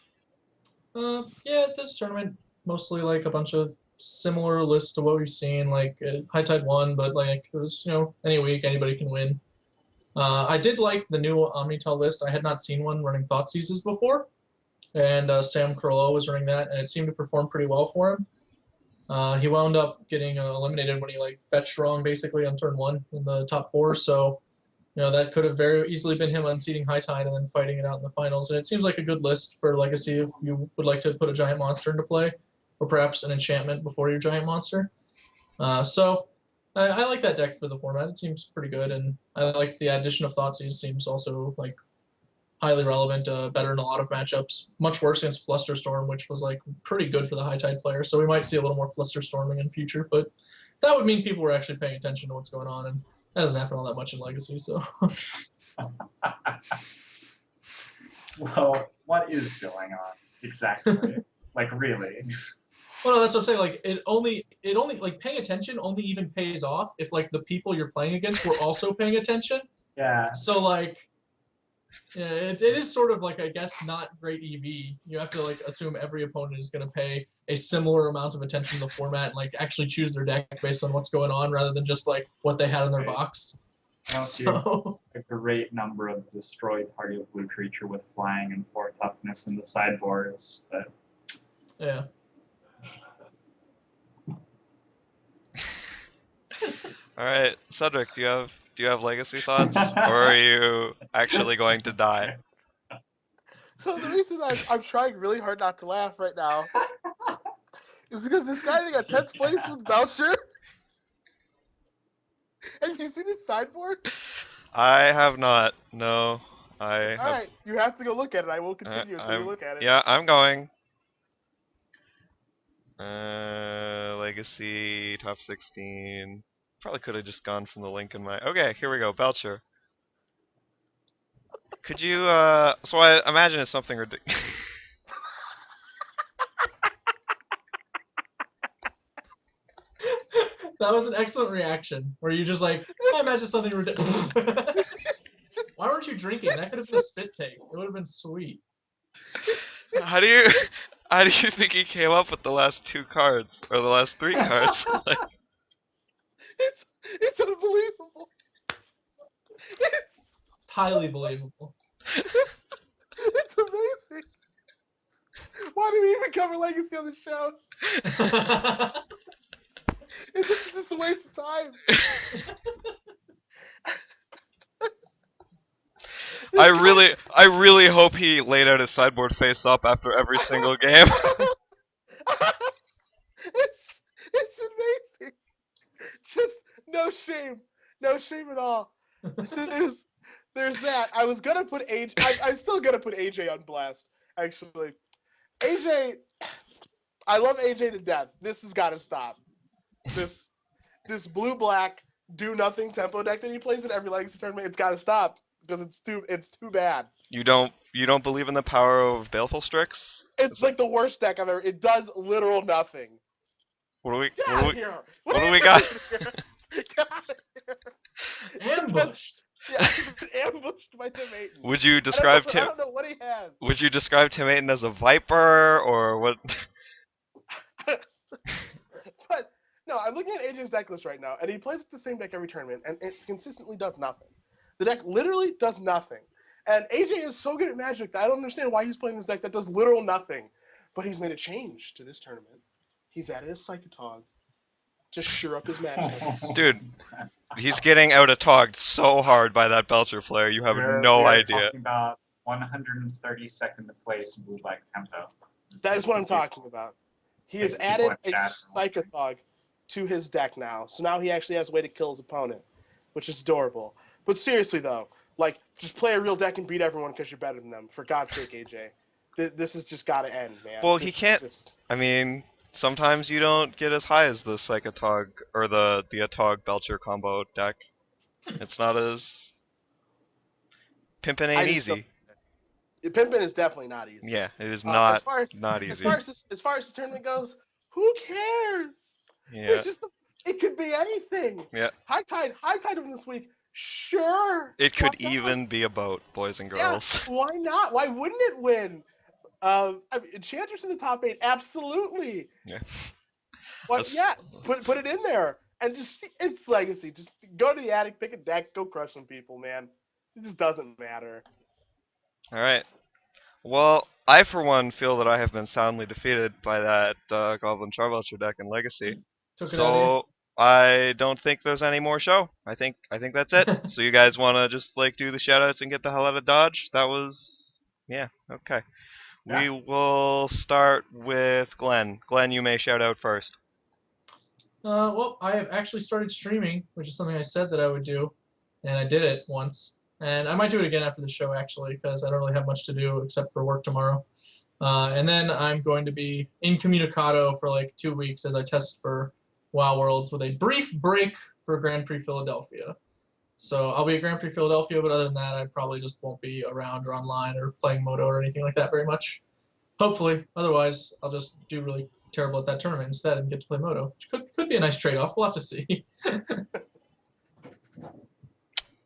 Yeah, this tournament mostly like a bunch of similar lists to what we've seen. Like High Tide won, but like it was any week anybody can win. I did like the new Omnitel list. I had not seen one running Thought Seizes before, and Sam Carollo was running that, and it seemed to perform pretty well for him. He wound up getting eliminated when he like fetched wrong basically on turn 1 in the top 4. So that could have very easily been him unseating High Tide and then fighting it out in the finals. And it seems like a good list for Legacy if you would like to put a giant monster into play, or perhaps an enchantment before your giant monster. So I like that deck for the format. It seems pretty good, and I like the addition of Thoughtseize. Seems also like highly relevant, better in a lot of matchups. Much worse against Flusterstorm, which was like pretty good for the High Tide player. So we might see a little more Flusterstorming in future, but that would mean people were actually paying attention to what's going on, and that doesn't happen all that much in Legacy. So. Well, what is going on exactly? Like really? Well, no, that's what I'm saying. Like it only like paying attention only even pays off if like the people you're playing against were also paying attention. Yeah. So like, yeah, it is sort of like I guess not great EV. You have to like assume every opponent is going to pay a similar amount of attention to the format and like actually choose their deck based on what's going on rather than just like what they had in their box. I don't see a great number of destroyed target blue creature with flying and 4 toughness in the sideboards, but yeah. All right, Cedric, do you have Legacy thoughts, or are you actually going to die? So the reason I'm trying really hard not to laugh right now is because this guy got 10th place with Belcher. Have you seen his sideboard? I have not. No, I. All right, you have to go look at it. I will continue until you look at it. Yeah, I'm going. Legacy top 16. Probably could have just gone from the link in my. Okay, here we go. Belcher. Could you? So I imagine it's something ridiculous. That was an excellent reaction. Where you just like, I imagine something ridiculous. Why weren't you drinking? That could have been a spit take. It would have been sweet. How do you think he came up with the last 2 cards or the last 3 cards? Like, it's unbelievable. It's highly believable. It's amazing. Why do we even cover Legacy on the show? It's just a waste of time. I really hope he laid out his sideboard face up after every single game. It's amazing. Just no shame at all. There's that. I was gonna put AJ. I'm still gonna put AJ on blast. Actually, AJ. I love AJ to death. This has got to stop. This blue-black do nothing tempo deck that he plays in every Legacy tournament. It's got to stop because it's too bad. You don't believe in the power of Baleful Strix? It's like the worst deck I've ever. It does literal nothing. What do we? Get What out do of we? here! What do are we you got? doing here? Get out of here! Ambushed. Yeah, ambushed by Tim Ayton. Would you I describe don't know what he has. Would you describe Tim Ayton as a viper or what? But no, I'm looking at AJ's deck list right now, and he plays the same deck every tournament, and it consistently does nothing. The deck literally does nothing. And AJ is so good at Magic that I don't understand why he's playing this deck that does literal nothing. But he's made a change to this tournament. He's added a Psychotog to sure up his Magic. Dude, he's getting out of togged so hard by that Belcher flare. You have no We're idea. talking about 132nd place blue-black tempo. That is what I'm talking about. He has People added in a chat. Psychotog to his deck now. So now he actually has a way to kill his opponent, which is adorable. But seriously, though, like, just play a real deck and beat everyone because you're better than them. For God's sake, AJ. This has just got to end, man. Well, This he can't. just- I mean, sometimes you don't get as high as the Psychotog or the Atog Belcher combo deck. It's not as pimpin' I ain't just easy. Pimpin' is definitely not easy. Yeah, it is As not far as, not as easy. far as the tournament goes, who cares? Yeah, It's just it could be anything. yeah. High tide win this week. Sure. It could Why not? even be a boat, boys and Yeah, girls. why not? Why wouldn't it win? I mean, Enchantress in the top 8, absolutely. Yeah. But That's- yeah, put it in there and just it's Legacy. Just go to the attic, pick a deck, go crush some people, man. It just doesn't matter. All right. Well, I for one feel that I have been soundly defeated by that Goblin Charbelcher deck in Legacy. Took it out of you. So I don't think there's any more show. I think that's it. So you guys want to just like do the shoutouts and get the hell out of Dodge? That was okay. Yeah. We will start with Glenn. Glenn, you may shout out first. Well, I have actually started streaming, which is something I said that I would do, and I did it once. And I might do it again after the show, actually, because I don't really have much to do except for work tomorrow. And then I'm going to be incommunicado for like 2 weeks as I test for WoW Worlds with a brief break for Grand Prix Philadelphia. So I'll be at Grand Prix Philadelphia, but other than that, I probably just won't be around or online or playing Moto or anything like that very much. Hopefully. Otherwise, I'll just do really terrible at that tournament instead and get to play Moto, which could be a nice trade-off. We'll have to see.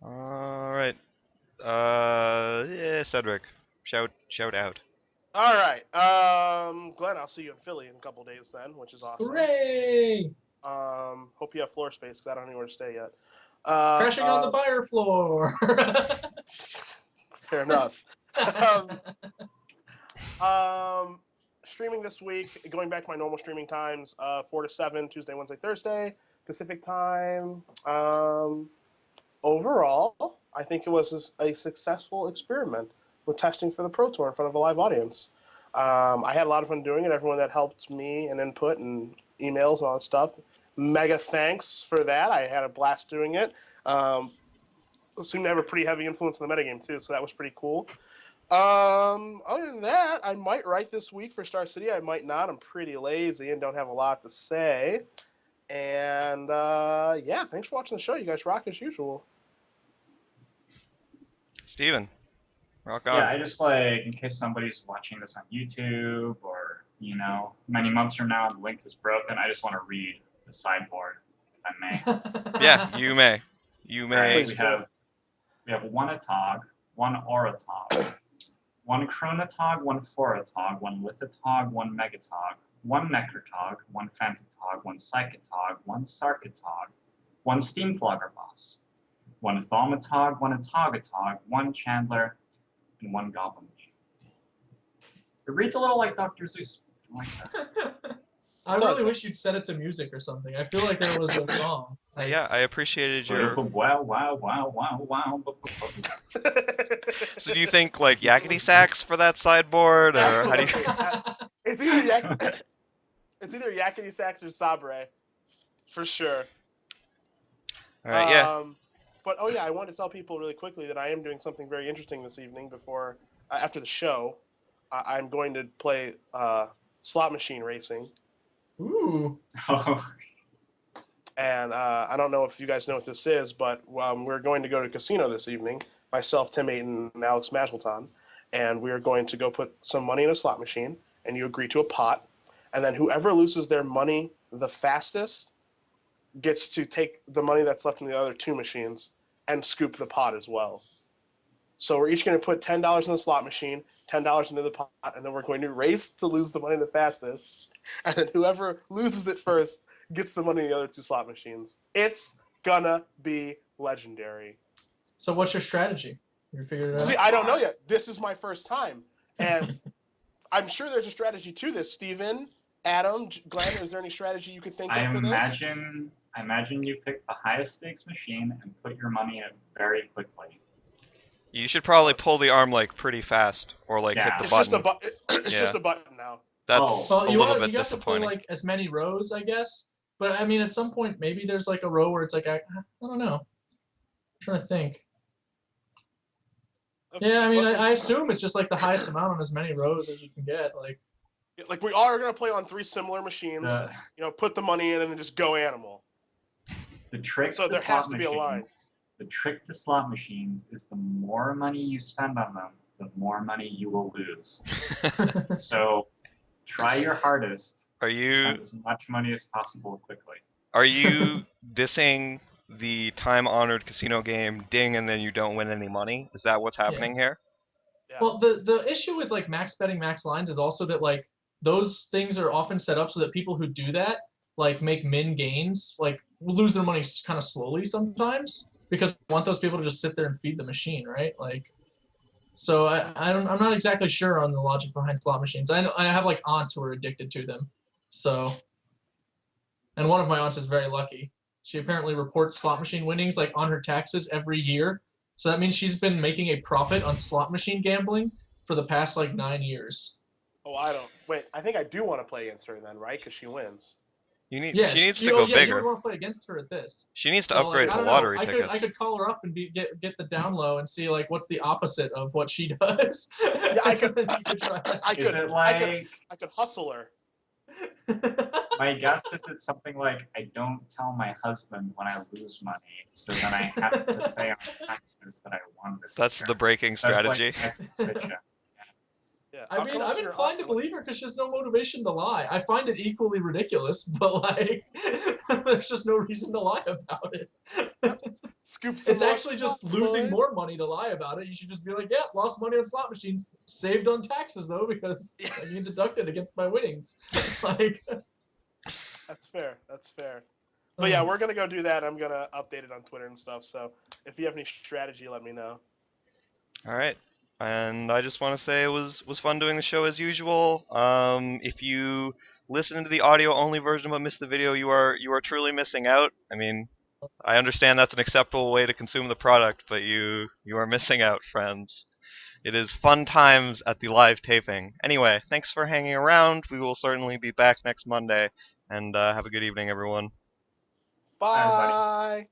All right. Cedric, shout out. All right. Glenn, I'll see you in Philly in a couple days then, which is awesome. Hooray! Hope you have floor space because I don't know anywhere to stay yet. Crashing on the buyer floor. Fair enough. Streaming this week, going back to my normal streaming times, 4 to 7, Tuesday, Wednesday, Thursday, Pacific time. Overall, I think it was a successful experiment with testing for the Pro Tour in front of a live audience. I had a lot of fun doing it. Everyone that helped me and input and emails and all that stuff, mega thanks for that. I had a blast doing it. Seemed to have a pretty heavy influence in the metagame too, so that was pretty cool. Other than that, I might write this week for Star City. I might not. I'm pretty lazy and don't have a lot to say. And yeah, thanks for watching the show. You guys rock as usual. Steven, rock on. Yeah, I just like, in case somebody's watching this on YouTube or, you know, many months from now and the link is broken, I just want to read the sideboard, if I may. Yeah, you may. You may. Right, we have one Atog, one Oratog, one Chronotog, one Foratog, one Lithatog, one Megatog, one Necrotog, one Phantatog, one Psychotog, one Sarkotog, one Steamflogger Boss, one Thaumatog, one Atogatog, one Chandler, and one Goblin Thief. It reads a little like Dr. Zeus. I like that. I does. really wish you'd set it to music or something. I feel like there was a song. Yeah, I appreciated your. Wow, wow, wow, wow, wow. So do you think like yakety sax for that sideboard, or how do you? It's either yakety sax or sabre, for sure. All right, yeah. But oh yeah, I wanted to tell people really quickly that I am doing something very interesting this evening. Before after the show, I'm going to play slot machine racing. Ooh. And I don't know if you guys know what this is, but we're going to go to a casino this evening. Myself, Tim Ayton, and Alex Mashelton, and we are going to go put some money in a slot machine, and you agree to a pot, and then whoever loses their money the fastest gets to take the money that's left in the other two machines and scoop the pot as well. So we're each going to put $10 in the slot machine, $10 into the pot, and then we're going to race to lose the money the fastest, and then whoever loses it first gets the money in the other two slot machines. It's gonna be legendary. So what's your strategy? You figured it out? See, I don't know yet. This is my first time, and I'm sure there's a strategy to this. Steven, Adam, Glenn, is there any strategy you could think I of for this? imagine you pick the highest stakes machine and put your money in it very quickly. You should probably pull the arm like pretty fast, or like hit the It's button. it's just a button now. That's Oh. Well, a you little want bit you have to play disappointing. like as many rows, I guess. But I mean, at some point, maybe there's like a row where it's like I don't know. I'm trying to think. Yeah, I mean, I assume it's just like the highest amount on as many rows as you can get. Like we all are gonna play on 3 similar machines. Put the money in and then just go animal. The trick. So to there has slot to be a line. machines- The trick to slot machines is the more money you spend on them, the more money you will lose. So try your hardest. Are to you spend as much money as possible quickly. are you dissing the time-honored casino game Ding and then you don't win any money? Is that what's happening here? Yeah. Well, the issue with like max betting max lines is also that like those things are often set up so that people who do that like make min gains like lose their money kind of slowly sometimes because they want those people to just sit there and feed the machine, right? Like, so I'm not exactly sure on the logic behind slot machines. I have like aunts who are addicted to them, so. And one of my aunts is very lucky. She apparently reports slot machine winnings like on her taxes every year. So that means she's been making a profit on slot machine gambling for the past like 9 years. Oh, I don't. Wait, I think I do want to play against her then, right? Because she wins. She needs to You go would bigger. want to play against her at this. She needs to So, upgrade like, I the don't lottery know. tickets. I could call her up and get the down low and see like what's the opposite of what she does. Yeah, I could. And you could try that. I Is could. it like? I could hustle her. My guess is it's something like I don't tell my husband when I lose money, so then I have to say on taxes that I won this. That's year. the breaking That's strategy. like my suspicion. Yeah. I mean, I'm inclined to believe her because she has no motivation to lie. I find it equally ridiculous, but like, there's just no reason to lie about it. Scoop some It's more actually just slot, losing boys. more money to lie about it. You should just be like, yeah, lost money on slot machines, saved on taxes though because I can deduct it against my winnings. Like, That's fair. That's fair. But yeah, we're gonna go do that. I'm gonna update it on Twitter and stuff. So if you have any strategy, let me know. All right. And I just want to say it was fun doing the show as usual. If you listen to the audio-only version but miss the video, you are truly missing out. I mean, I understand that's an acceptable way to consume the product, but you are missing out, friends. It is fun times at the live taping. Anyway, thanks for hanging around. We will certainly be back next Monday, and have a good evening, everyone. Bye.